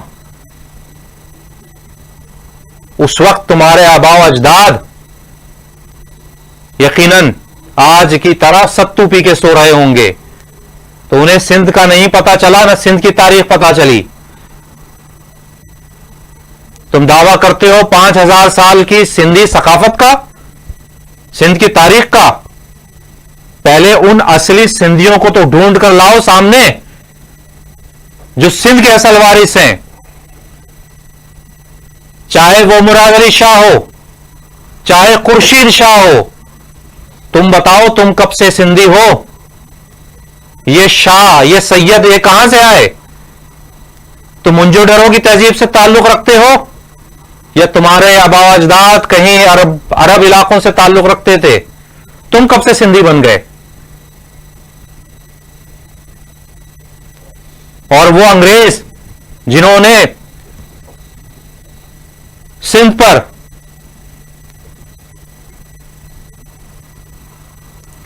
उस वक्त तुम्हारे आबाओ अजदाद यकीनन आज की तरह सत्तू पी के सो रहे होंगे, तो उन्हें सिंध का नहीं पता चला, ना सिंध की तारीख पता चली। तुम दावा करते हो 5000 साल की सिंधी सकाफत का, सिंध की तारीख का। पहले उन असली सिंधियों को तो ढूंढ कर लाओ सामने जो सिंध के असल वारिस हैं, चाहे वो मुराद अली शाह हो, चाहे खुर्शीद शाह हो। तुम बताओ तुम कब से सिंधी हो? ये शाह, ये सैयद, ये कहां से आए? तुम मोहनजोदड़ो की तहजीब से ताल्लुक रखते हो, या तुम्हारे आबाओ अजदाद कहीं अरब इलाकों से ताल्लुक रखते थे? तुम कब से सिंधी बन गए? और वो अंग्रेज जिन्होंने सिंध पर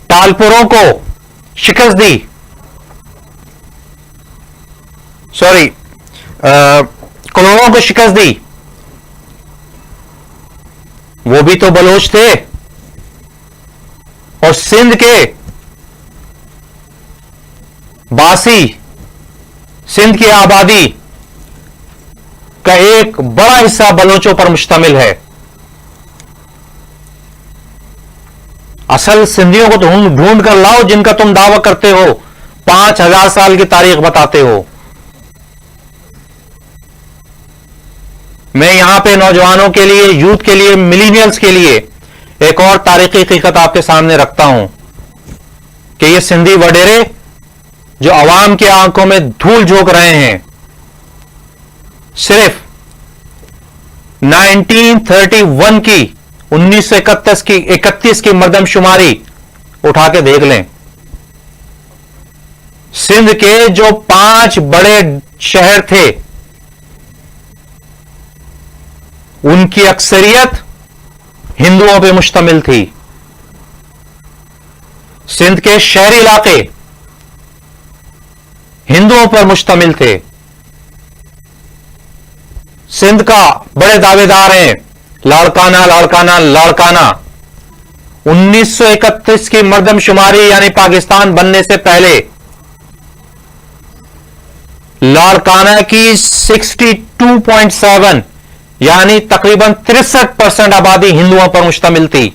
टालपुरों को शिकस्त दी, कलोरों को शिकस्त दी, वो भी तो बलोच थे। और सिंध के बासी, सिंध की आबादी का एक बड़ा हिस्सा बलोचों पर मुश्तमिल है। असल सिंधियों को तो ढूंढ कर लाओ जिनका तुम दावा करते हो, 5000 साल की तारीख बताते हो। मैं यहां पे नौजवानों के लिए, यूथ के लिए, मिलीनियल्स के लिए एक और तारीखी हकीकत आपके सामने रखता हूं कि ये सिंधी वडेरे जो अवाम की आंखों में धूल झोंक रहे हैं, सिर्फ 1931 की 1931 की मर्दमशुमारी उठा के देख लें। सिंध के जो 5 बड़े शहर थे, उनकी अक्सरियत हिंदुओं पे मुश्तमिल थी। सिंध के शहरी इलाके हिंदुओं पर मुश्तमिल थे। सिंध का बड़े दावेदार हैं लाड़काना लाड़काना लाड़काना। 1931 की मर्दमशुमारी यानी पाकिस्तान बनने से पहले लाड़काना की 62.7 यानी तकरीबन 63% आबादी हिंदुओं पर मुश्तमिल थी।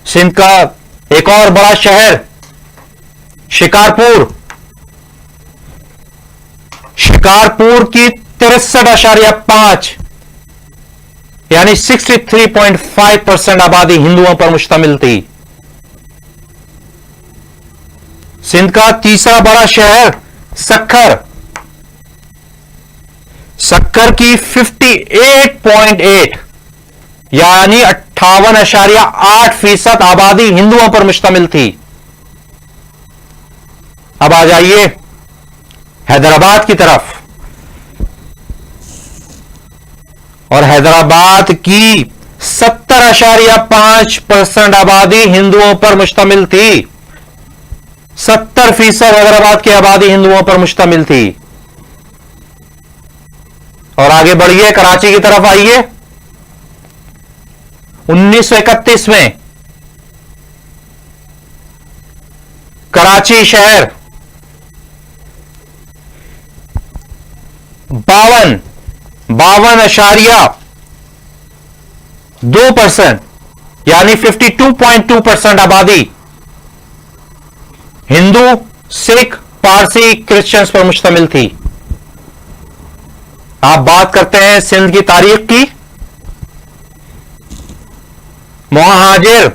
सिंध का एक और बड़ा शहर शिकारपुर, शिकारपुर की 63.5 यानी 63.5% आबादी हिंदुओं पर मुश्तमिल थी। सिंध का तीसरा बड़ा शहर सक्खर, सक्खर की 58.8 यानी 58.8% आबादी हिंदुओं पर मुश्तमिल थी। अब आ जाइए हैदराबाद की तरफ, और हैदराबाद की 70.5% आबादी हिंदुओं पर मुश्तमिल थी। 70% हैदराबाद की आबादी हिंदुओं पर मुश्तमिल थी। और आगे बढ़िए कराची की तरफ आइए। 1931 में कराची शहर 52.2% यानी 52.2% आबादी हिंदू, सिख, पारसी, क्रिश्चियंस पर मुश्तमिल थी। आप बात करते हैं सिंध की तारीख की। मुहाजिर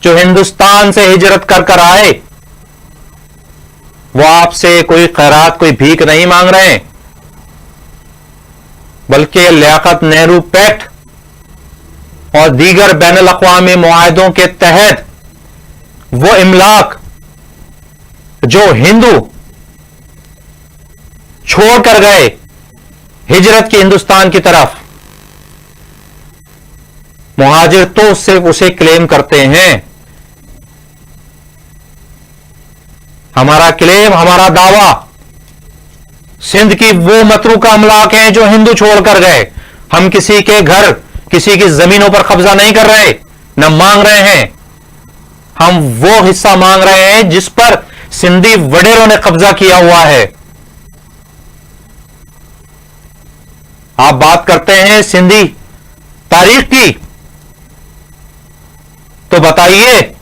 जो हिंदुस्तान से हिजरत कर कर आए वो आपसे कोई खैरात, कोई भीख नहीं मांग रहे हैं, बल्कि लियाकत नेहरू पैक्ट और दीगर बैनुल अक़वामी मुआहदों के तहत वो इमलाक जो हिंदू छोड़कर गए हिजरत की हिंदुस्तान की तरफ, मुहाजिर तो सिर्फ उसे क्लेम करते हैं। हमारा क्लेम, हमारा दावा सिंध की वो मतरूका अमलाक हैं जो हिंदू छोड़कर गए। हम किसी के घर, किसी की जमीनों पर कब्जा नहीं कर रहे, न मांग रहे हैं। हम वो हिस्सा मांग रहे हैं जिस पर सिंधी वडेरों ने कब्जा किया हुआ है। आप बात करते हैं सिंधी तारीख की, तो बताइए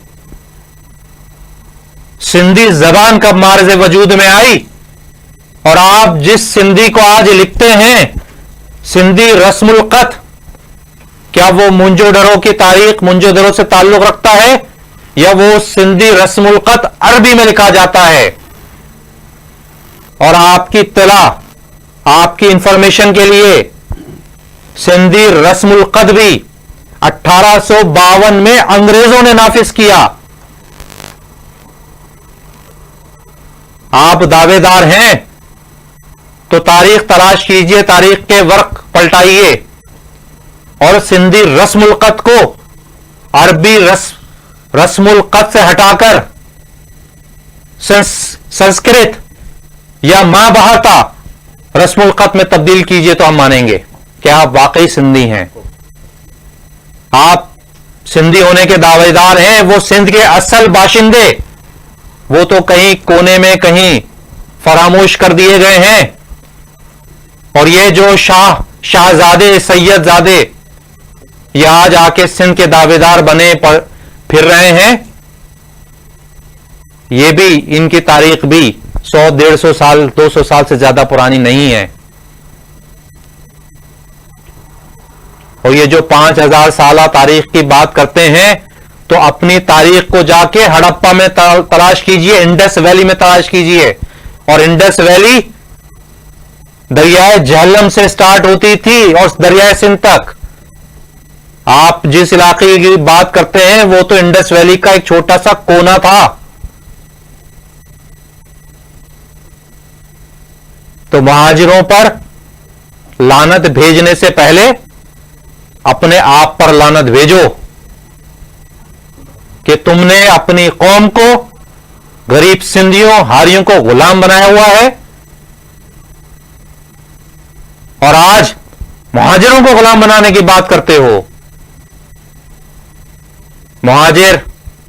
सिंधी जबान कब मार्ज़े वजूद में आई? और आप जिस सिंधी को आज लिखते हैं सिंधी रस्मुल क़त, क्या वो मुंजोडरों की तारीख मुंजोडरों से ताल्लुक रखता है या वो सिंधी रस्मुल क़त अरबी में लिखा जाता है? और आपकी इत्तला, आपकी इंफॉर्मेशन के लिए, सिंधी रस्मुल क़त भी 1852 में अंग्रेजों ने नाफिज किया। आप दावेदार हैं तो तारीख तलाश कीजिए, तारीख के वर्क पलटाइए और सिंधी रस्मुल क़त को अरबी रस्मुल क़त से हटाकर संस्कृत या मां बहाता रस्मुल क़त में तब्दील कीजिए, तो हम मानेंगे कि आप वाकई सिंधी हैं। आप सिंधी होने के दावेदार हैं, वो सिंध के असल बाशिंदे वो तो कहीं कोने में कहीं फरामोश कर दिए गए हैं। और ये जो शाहजादे, सैयदजादे ये आज आके सिंध के दावेदार बने फिर रहे हैं, ये भी, इनकी तारीख भी 100-150 साल 200 साल से ज्यादा पुरानी नहीं है। और ये जो 5000 साल तारीख की बात करते हैं, तो अपनी तारीख को जाके हड़प्पा में तलाश कीजिए, इंडस वैली में तलाश कीजिए। और इंडस वैली दरियाए झेलम से स्टार्ट होती थी और दरियाए सिंध तक। आप जिस इलाके की बात करते हैं वो तो इंडस वैली का एक छोटा सा कोना था। तो मुहाजिरों पर लानत भेजने से पहले अपने आप पर लानत भेजो कि तुमने अपनी कौम को, गरीब सिंधियों, हारियों को गुलाम बनाया हुआ है और आज मुहाजिरों को गुलाम बनाने की बात करते हो।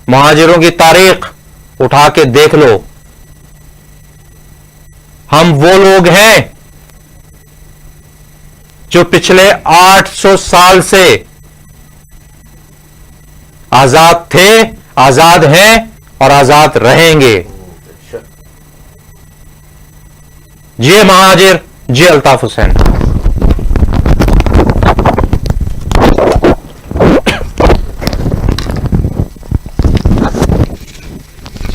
मुहाजिरों की तारीख उठा के देख लो। हम वो लोग हैं जो पिछले 800 साल से आजाद थे, आजाद हैं और आजाद रहेंगे। जी महाजिर, जी अल्ताफ हुसैन।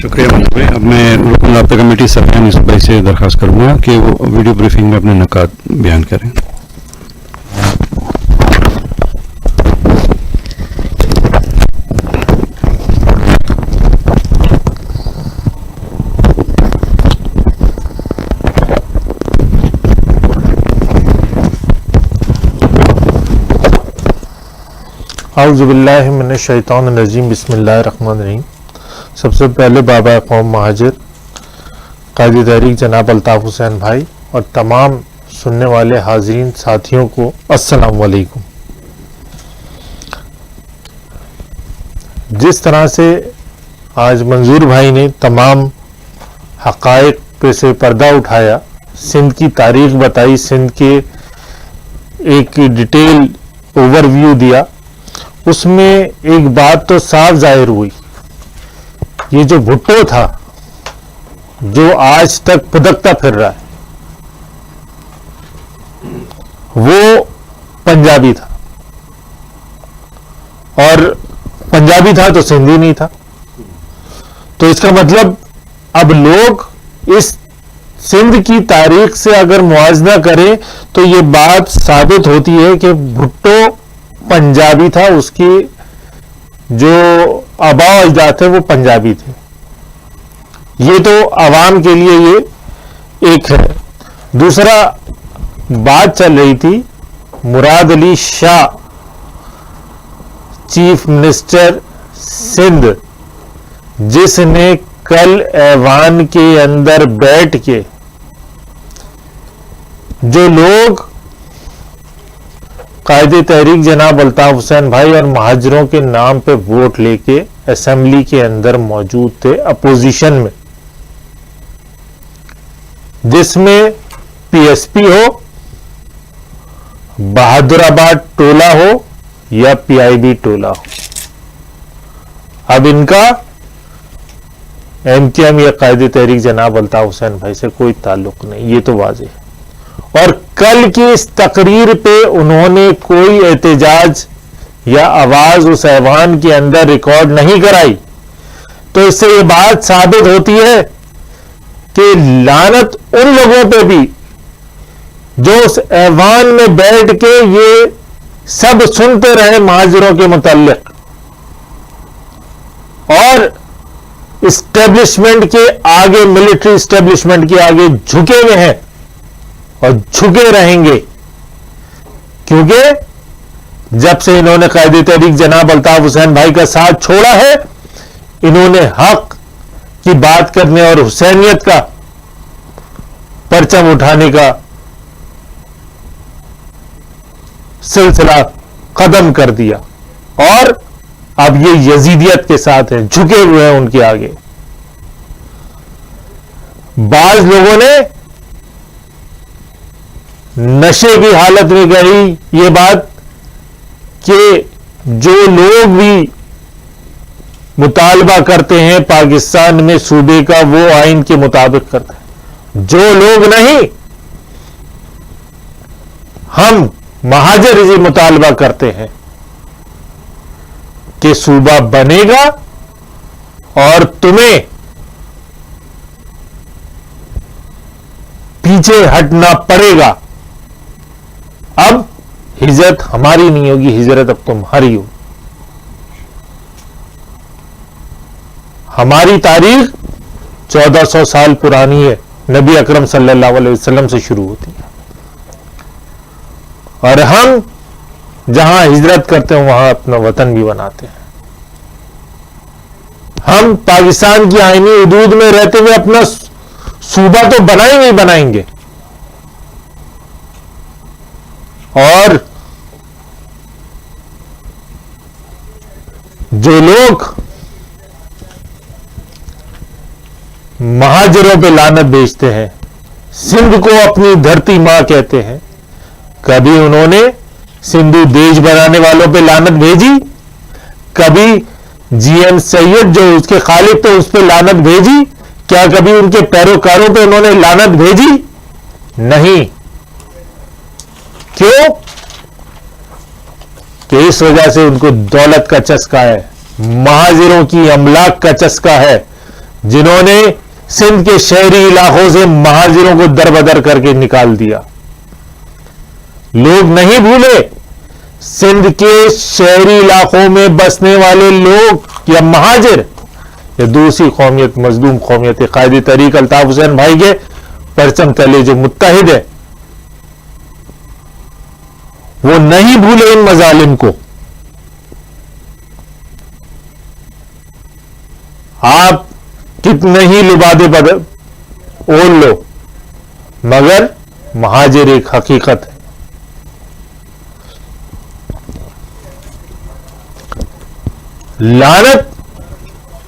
शुक्रिया मनोज भाई। अब मैं रुकन राब्ता कमेटी सफियान यूसुफ भाई से दरख्वास्त करूंगा कि वो वीडियो ब्रीफिंग में अपने नुकात बयान करें। औज़ुबिल्लाहि मिनश्शैतानिर्रजीम, बिस्मिल्लाहिर्रहमानिर्रहीम। सबसे पहले बाबा कौम महाजिर कायदे तहरीक जनाब अल्ताफ हुसैन भाई और तमाम सुनने वाले हाज़रीन साथियों को अस्सलाम वालेकुम। जिस तरह से आज मंजूर भाई ने तमाम हक़ाइक़ पे से पर्दा उठाया, सिंध की तारीख बताई, सिंध के एक डिटेल ओवरव्यू दिया, उसमें एक बात तो साफ जाहिर हुई, ये जो भुट्टो था जो आज तक फुदकता फिर रहा है वो पंजाबी था, और पंजाबी था तो सिंधी नहीं था। तो इसका मतलब अब लोग इस सिंध की तारीख से अगर मुआवजा करें तो ये बात साबित होती है कि भुट्टो पंजाबी था, उसकी जो आबा अजदाद थे वो पंजाबी थे। ये तो आवाम के लिए ये एक है। दूसरा बात चल रही थी मुराद अली शाह, चीफ मिनिस्टर सिंध, जिसने कल ऐवान के अंदर बैठ के जो लोग कायदे तहरीक जनाब अल्ताफ हुसैन भाई और महाजिरों के नाम पे वोट लेके असेंबली के अंदर मौजूद थे अपोजिशन में, जिसमें पीएसपी हो, बहादुराबाद टोला हो या पीआईबी टोला हो, अब इनका एमकेएम या कायदे तहरीक जनाब अल्ताफ हुसैन भाई से कोई ताल्लुक नहीं, ये तो वाज़ेह है। और कल की इस तकरीर पे उन्होंने कोई एहतजाज या आवाज उस ऐवान के अंदर रिकॉर्ड नहीं कराई, तो इससे ये बात साबित होती है कि लानत उन लोगों पे भी जो उस ऐवान में बैठ के ये सब सुनते रहे महाजिरों के मुताल्लिक और इस्टेब्लिशमेंट के आगे, मिलिट्री इस्टेब्लिशमेंट के आगे झुके हुए हैं और झुके रहेंगे, क्योंकि जब से इन्होंने कायदे तहरीक जनाब अल्ताफ हुसैन भाई का साथ छोड़ा है, इन्होंने हक की बात करने और हुसैनियत का परचम उठाने का सिलसिला खत्म कर दिया और अब ये यजीदियत के साथ है, झुके हुए हैं उनके आगे। बाज लोगों ने नशे की हालत में कही ये बात कि जो लोग भी मुतालबा करते हैं पाकिस्तान में सूबे का वो आइन के मुताबिक करते हैं, जो लोग नहीं, हम महाजिर ही मुतालबा करते हैं कि सूबा बनेगा और तुम्हें पीछे हटना पड़ेगा। अब हिजरत हमारी नहीं होगी, हिजरत अब तुम्हारी हो। हमारी तारीख 1400 साल पुरानी है, नबी अकरम सल्लल्लाहु अलैहि वसल्लम से शुरू होती है और हम जहां हिजरत करते हैं वहां अपना वतन भी बनाते हैं। हम पाकिस्तान की आईनी हदूद में रहते हुए अपना सूबा तो बनाएंगे ही बनाएंगे, और जो लोग महाजरों पे लानत भेजते हैं, सिंध को अपनी धरती मां कहते हैं, कभी उन्होंने सिंधु देश बनाने वालों पे लानत भेजी? कभी जीएम सैयद जो उसके खालिद थे उस पे लानत भेजी? क्या कभी उनके पैरोकारों पे उन्होंने लानत भेजी? नहीं। क्यों? कि इस वजह से उनको दौलत का चस्का है, महाजिरों की अमलाक का चस्का है, जिन्होंने सिंध के शहरी इलाकों से महाजिरों को दरबदर करके निकाल दिया। लोग नहीं भूले, सिंध के शहरी इलाकों में बसने वाले लोग या महाजिर या दूसरी कौमियत, मजलूम कौमियत, कायदे तहरीक अल्ताफ हुसैन भाई के परचम तले जो मुत्तहिद है, वो नहीं भूले इन मजालिम को। आप कितने ही लिबादे बदल ओढ़ लो, मगर महाजिर एक हकीकत है। लानत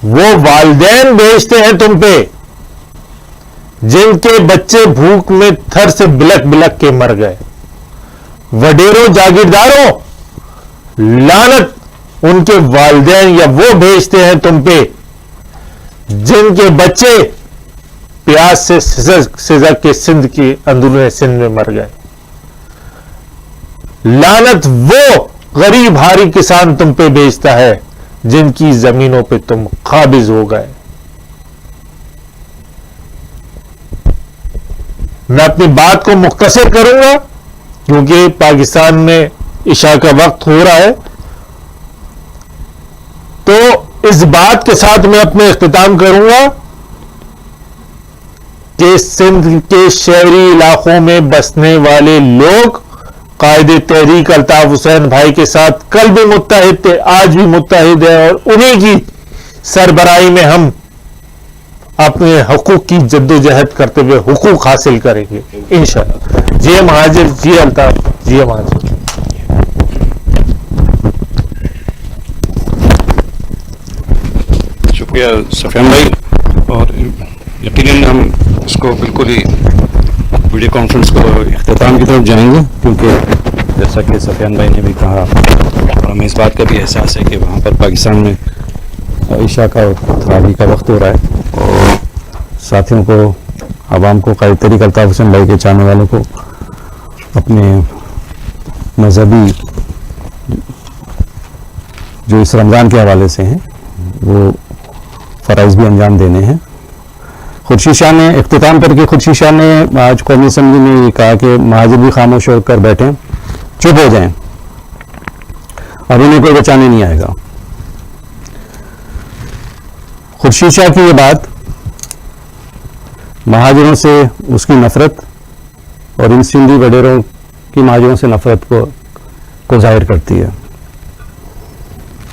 वो वालिदैन भेजते हैं तुम पे जिनके बच्चे भूख में थर से बिलक बिलक के मर गए। वडेरों जागीरदारों, लानत उनके वालिदैन या वो भेजते हैं तुम पे जिनके बच्चे प्यास से सिजक के सिंध की अंदरूनी सिंध में मर गए। लानत वो गरीब हारी किसान तुम पे भेजता है जिनकी जमीनों पे तुम काबिज हो गए। मैं अपनी बात को मुख्तसर करूंगा क्योंकि पाकिस्तान में इशा का वक्त हो रहा है, तो इस बात के साथ मैं अपने इख्तिताम करूंगा कि सिंध के शहरी इलाकों में बसने वाले लोग कायदे तहरीक अल्ताफ हुसैन भाई के साथ कल भी मुत्तहिद थे, आज भी मुत्तहिद है, और उन्हीं की सरबराही में हम अपने हकूक की जद्दोजहद करते हुए हुकूक हासिल करेंगे इंशाअल्लाह। जी महाजिर, जी अल्ताफ, जी महाजिर। शुक्रिया सफियान भाई, और यकीनन हम इसको बिल्कुल ही वीडियो कॉन्फ्रेंस को इख्तिताम की तरफ जाएंगे, क्योंकि जैसा कि सफियान भाई ने भी कहा और हमें इस बात का भी एहसास है कि वहाँ पर पाकिस्तान में ईशा का तरावी का वक्त हो रहा है, और साथियों को, आवाम को, कायदे तहरीक अल्ताफ हुसैन भाई के चाहने वालों को अपने मजहबी जो इस रमज़ान के हवाले से हैं वो फ़राइज़ भी अंजाम देने हैं। खुर्शीद शाह ने इख्तिताम करके, खुर्शीद शाह ने आज कौमी असम्बली में ये कहा कि महाजिर भी खामोश होकर बैठें, चुप हो जाएं, अब उन्हें कोई बचाने नहीं आएगा। खुर्शीद शाह की ये बात महाजिरों से उसकी नफरत और इन सिंधी वडेरों की महाजिरों से नफरत को जाहिर करती है,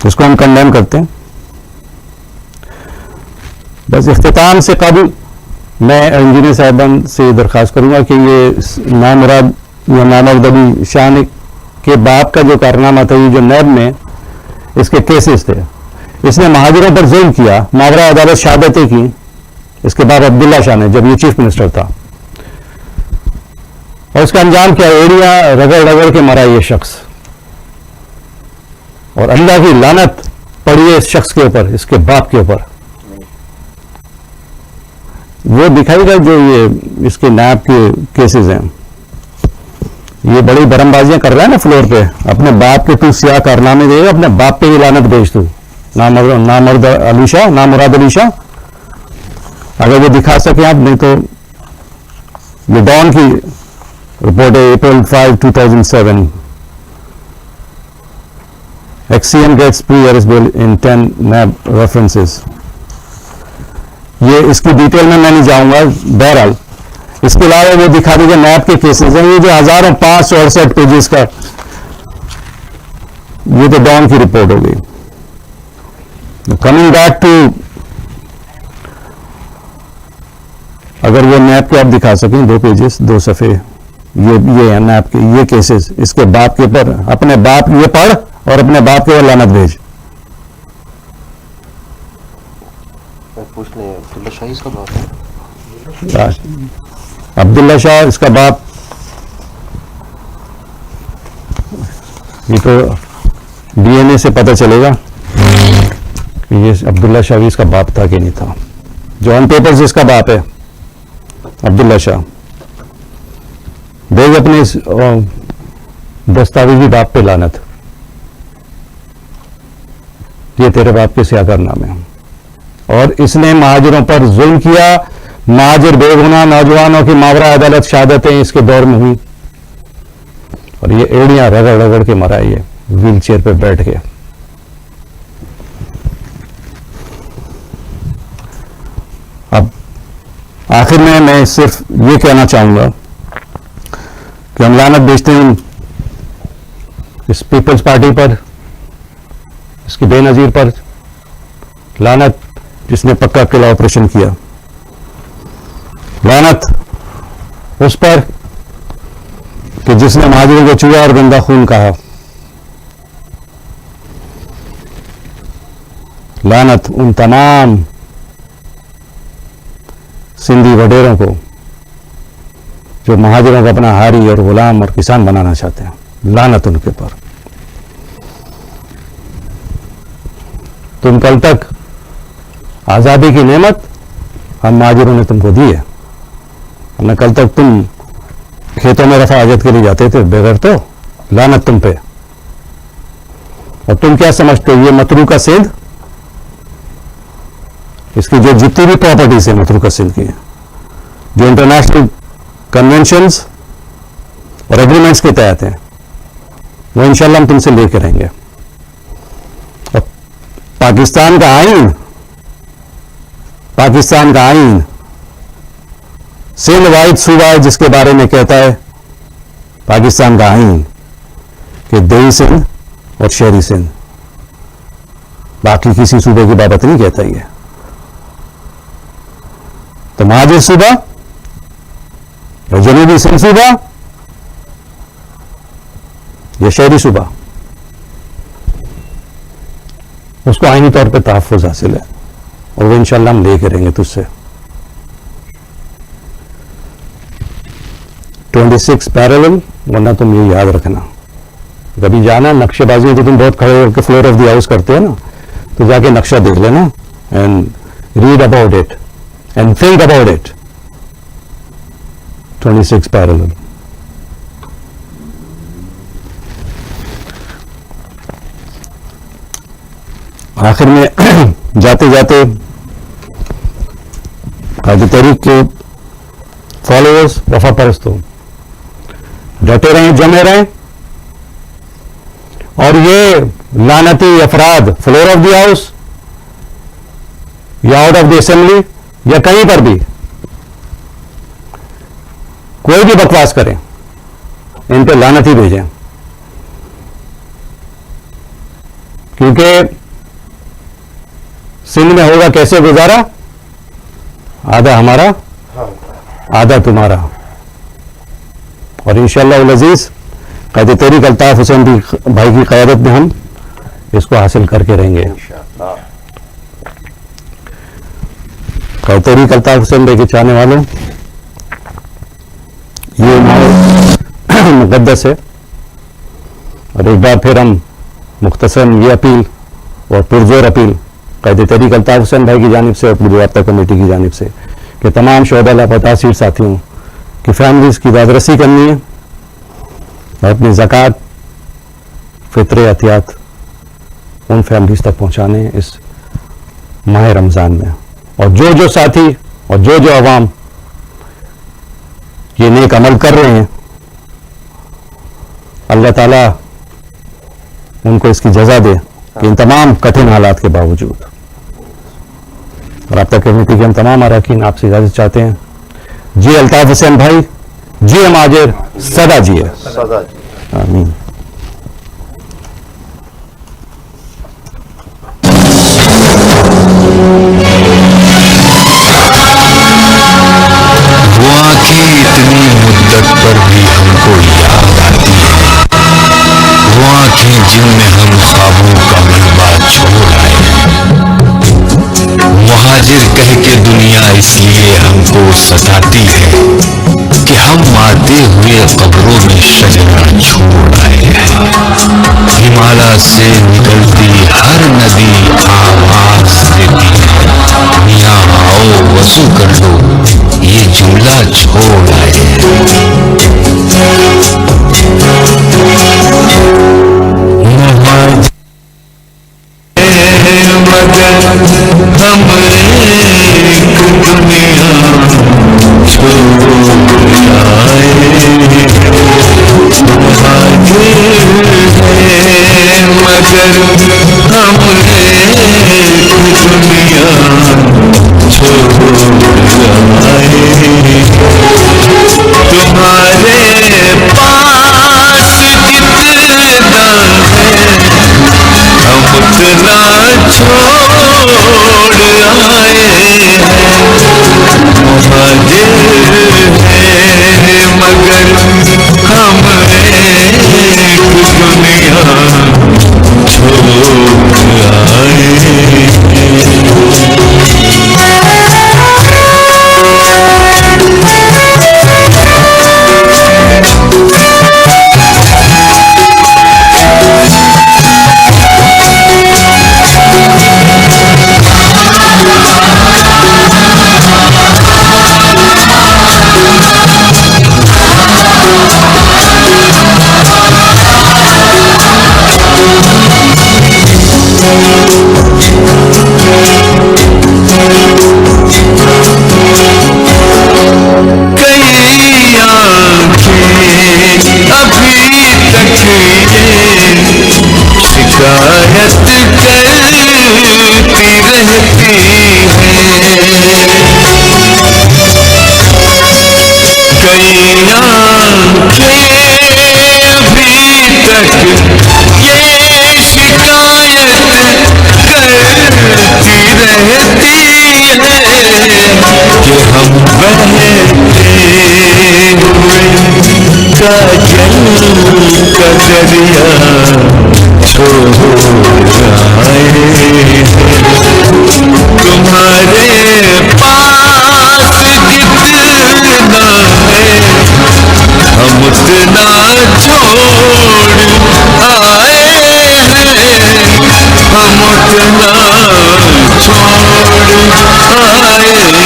उसको हम कंडेम करते हैं। बस इख्तिताम से कबल मैं इंजीनियर साहिबान से दरख्वास्त करूंगा कि ये नामुराद या नामर्द अली शाह के बाप का जो कारनामा था, ये जो नैब में इसके केसेस थे, इसने महाजिरों पर जुल्म किया, मावरा अदालत शहादतें की इसके बाद अब्दुल्ला शाह ने, जब ये चीफ मिनिस्टर था, और इसका अंजाम क्या, एड़ियां रगड़ रगड़ के मरा ये शख्स, और अल्लाह की लानत पड़ी है इस शख्स के ऊपर, इसके बाप के ऊपर। वो दिखाएगा जो ये इसके नायब के केसेस हैं, ये बड़ी बरमबाजियां कर रहा है ना फ्लोर पे, अपने बाप के तू सियाह कारनामे देगा, अपने बाप पे ही लानत भेज तू, नामर्द अली शाह, नामुराद अली शाह, अगर वो दिखा सके आप, नहीं तो ये डॉन की रिपोर्ट है, April 5, 2007, XCM gets pre-arrest bail in 10 NAB references। ये इसकी डिटेल में मैं नहीं जाऊंगा, बहरहाल इसके अलावा वो दिखा दीजिए नैब के केसेस हैं, ये जो 1568 पेजेस का ये तो डॉन की रिपोर्ट हो गई। कमिंग बैक टू, अगर वो मैप के आप दिखा सकें 2 पेजेस 2 सफ़े, ये है मैप के ये केसेस, इसके बाप के पर अपने बाप ये पढ़ और अपने बाप के पर लानत भेज। अब्दुल्ला शाह इसका बाप, ये तो डीएनए से पता चलेगा कि ये अब्दुल्ला शाह भी इसका बाप था कि नहीं था। जो ऑन पेपर्स इसका बाप है अब्दुल्ला शाह, देख अपने इस दस्तावेजी बाप पे लानत। ये तेरे बाप के सियाकार नाम है और इसने महाजिरों पर जुल्म किया। महाजिर बेगुनाह नौजवानों की मावरा अदालत शहादतें इसके दौर में हुई और ये एड़ियां रगड़ रगड़ के मरा, ये व्हील चेयर पे बैठ के। अब आखिर में मैं सिर्फ ये कहना चाहूंगा कि हम लानत भेजते हैं इस पीपल्स पार्टी पर, इसकी बेनजीर पर लानत जिसने पक्का किला ऑपरेशन किया, लानत उस पर कि जिसने महाजिरों को चूहा और गंदा खून कहा, लानत उन तमाम सिंधी वडेरों को जो महाजिरों को अपना हारी और गुलाम और किसान बनाना चाहते हैं, लानत उनके पर। तुम कल तक आजादी की नेमत हम महाजिरों ने तुमको दी है, हमने कल तक तुम खेतों में रफा हाजत के लिए जाते थे बगैर, तो लानत तुम पे। और तुम क्या समझते हो ये मतरूका सिंध, इसकी जो जितनी भी प्रॉपर्टीज है मतरूका सिंध की, जो इंटरनेशनल कन्वेंशंस और एग्रीमेंट्स के तहत हैं, वो इंशाल्लाह हम तुमसे लेकर रहेंगे। और पाकिस्तान का आईन, पाकिस्तान का आईन सिंध वाहिद सूबा है जिसके बारे में कहता है पाकिस्तान का आईन कि देही सिंध और शहरी सिंध, बाकी किसी सूबे की बाबत नहीं कहता ये। तो महाजिर सूबा या जनूबी सिंध सूबा या शहरी सूबा, उसको आईनी तौर पे तहफ़्फ़ुज़ हासिल है और वो इंशाल्लाह हम लेके रहेंगे तुझसे। 26 पैरेलल, वरना तुम ये याद रखना, कभी जाना नक्शेबाजी में तो तुम बहुत खड़े होकर फ्लोर ऑफ द हाउस करते हो ना, तो जाके नक्शा देख लेना and read about it and think about it. 26 parallel. आखिर में जाते जाते कायदे तहरीक के फॉलोअर्स, वफा परस्तों, डटे रहें, जमे रहें और ये लानती अफराद फ्लोर ऑफ द हाउस या आउट ऑफ द असेंबली या कहीं पर भी कोई भी बकवास करें, इन पे लानत ही भेजें, क्योंकि सिंध में होगा कैसे गुजारा, आधा हमारा आधा तुम्हारा। और इंशाअल्लाह उल अजीज कायदे तहरीक अल्ताफ हुसैन भाई की क़यादत में हम इसको हासिल करके रहेंगे। कायदे तहरीक अल्ताफ हुसैन भाई के चाहने वालों, ये मुक़द्दस है और एक बार फिर हम मुख्तसरन ये अपील और पुरजोर अपील कायदे तहरीक अल्ताफ हुसैन भाई की जानिब से और पूरी वार्ता कमेटी की जानिब से कि तमाम शोहदा लापता सीर साथियों की फैमिलीज़ की दादरसी करनी है और अपनी ज़कात, फित्रे, अतियात उन फैमिलीज़ तक पहुँचाने हैं इस माह रमज़ान में। और जो जो साथी और जो जो अवाम ये नेक अमल कर रहे हैं, अल्लाह ताला उनको इसकी जज़ा दे कि इन तमाम कठिन हालात के बावजूद। और आप तक कमेटी के हम तमाम अरकान आपसे इजाज़त चाहते हैं। जी अल्ताफ हुसैन भाई, जी महाजिर, सदा जिए। सदा। आमीन। हम ख्वाबों का मलबा छोड़ आए हैं। मुहाजिर कह के दुनिया इसलिए हमको सताती है कि हम आते हुए कब्रों में शजरा छोड़ आए हैं। हिमालय से निकलती हर नदी आवाज देती है, मियाँ आओ वजू कर लो, ये जुमला छोड़ आए हैं। मगर हम एक दुनिया छोड़ आए, मगर हम एक दुनिया छोड़ आए। तुम्हारे पास जितना है हम उतना छोड़ आए हैं। मुहाजिर हैं मगर हम एक दुनिया छोड़ आए हैं। शिकायत करती रहती है, कई आंखें अभी तक ये शिकायत करती रहती है कि हम बहते हुए काजल का दरिया छोड़ आए हैं। तुम्हारे पास जितना है हम उतना छोड़ आए हैं, हम उतना छोड़ आए हैं।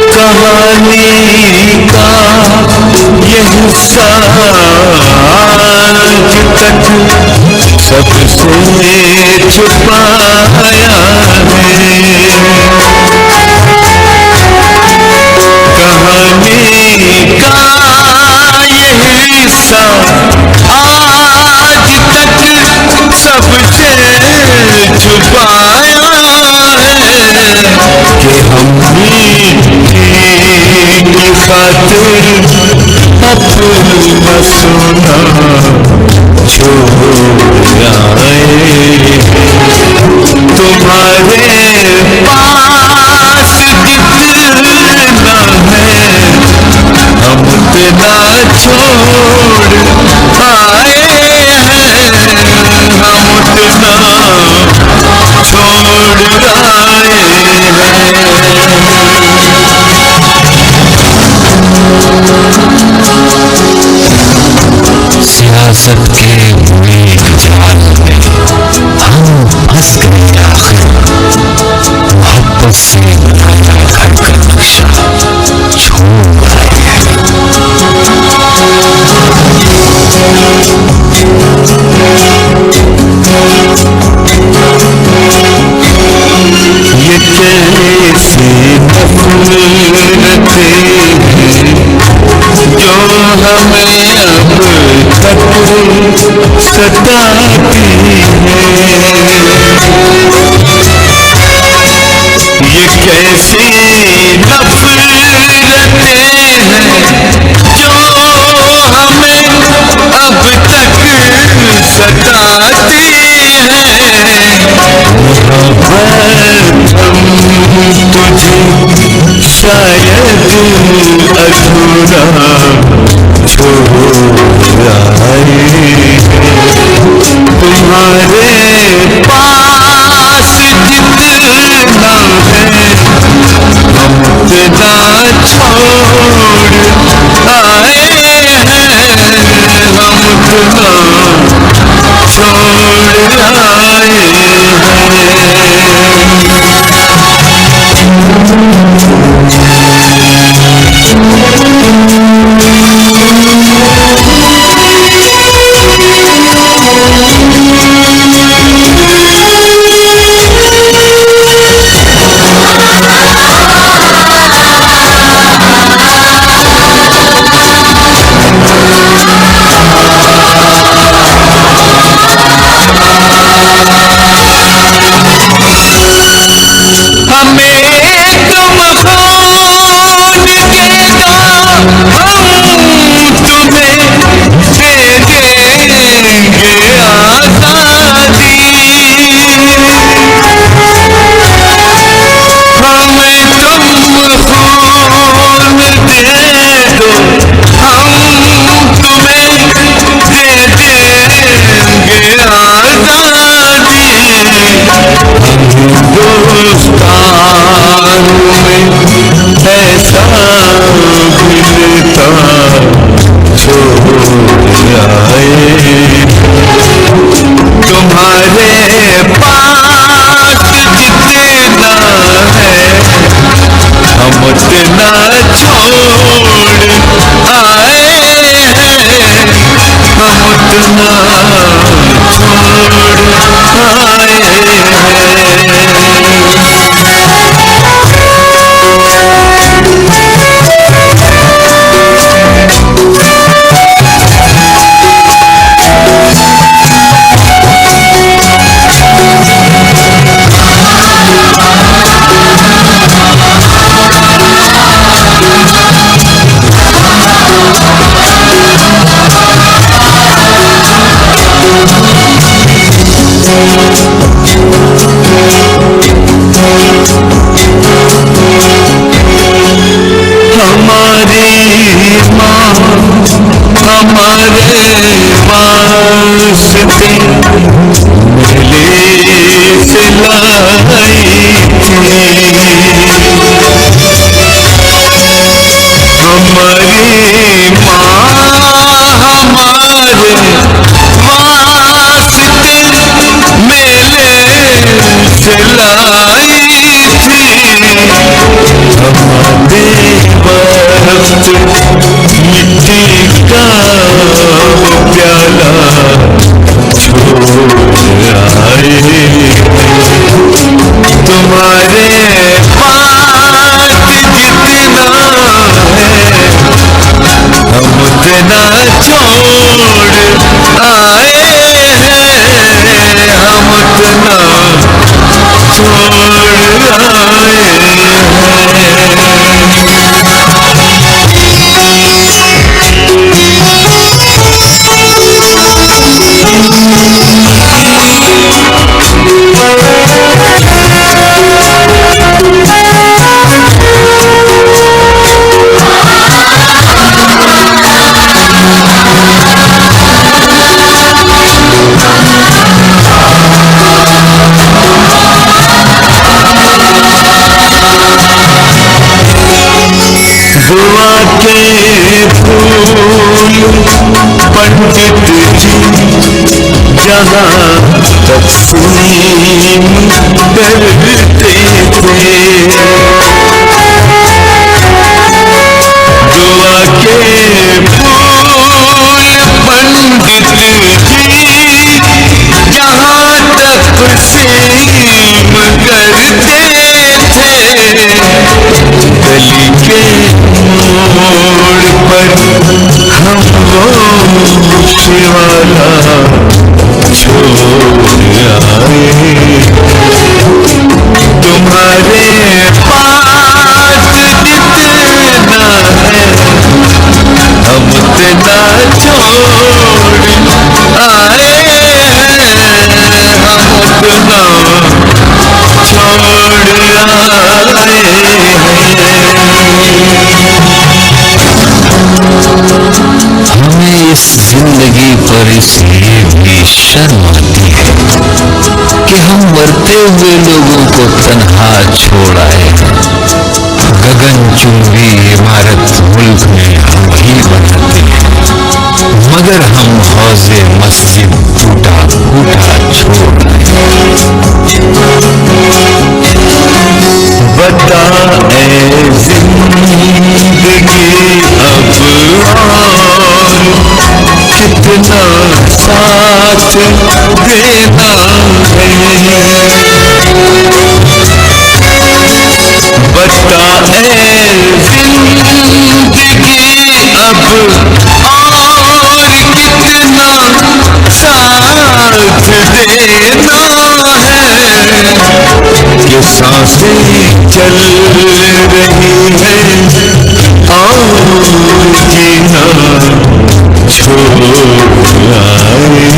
कहानी का ये हिस्सा आज तक सबसे छुपाया है। कहानी का ये हिस्सा आज तक सबसे छुपाया है कि हम की खातिर अपना सोना छोड़ आए। तुम्हारे पास जितना है हम उतना छोड़ आए हैं, हम उतना छोड़ आए हैं। सियासत के बुरे जाल में हम फंस गए आखिर, मोहब्बत से बनाया घर का नक्शा छोड़ आए हैं। ये कैसी नफरतें हैं जो हमें अब तक सताती है। ये कैसी नफरतें हैं जो हमें अब तक सताती है। मोहब्बत हम तुझे शायद अधूरा छोड़ आए। तुम्हारे पास जितना है हम उतना छोड़ आए हैं। हम उतना छोड़ आए जहाँ तस्लीम करते थे। दुआ के फूल पंडित जी जहाँ तस्लीम करते थे। गली के मोड़ पर हम वो शिवाला तुम्हारे पास जितना है हम उतना छोड़ आए हम उतना छोड़ हमें इस जिंदगी पर इसलिए भी शर्म आती है कि हम मरते हुए लोगों को तन्हा छोड़ आए हैं। गगनचुंबी इमारत मुल्क में हम ही बनाते हैं, मगर हम हौजे मस्जिद टूटा फूटा छोड़ आए। बता ए जिंदगी अब और कितना साथ देना है। बता ए जिंदगी अब और कितना साथ देना है कि सांसें चल रही है और जीना छोड़ आए।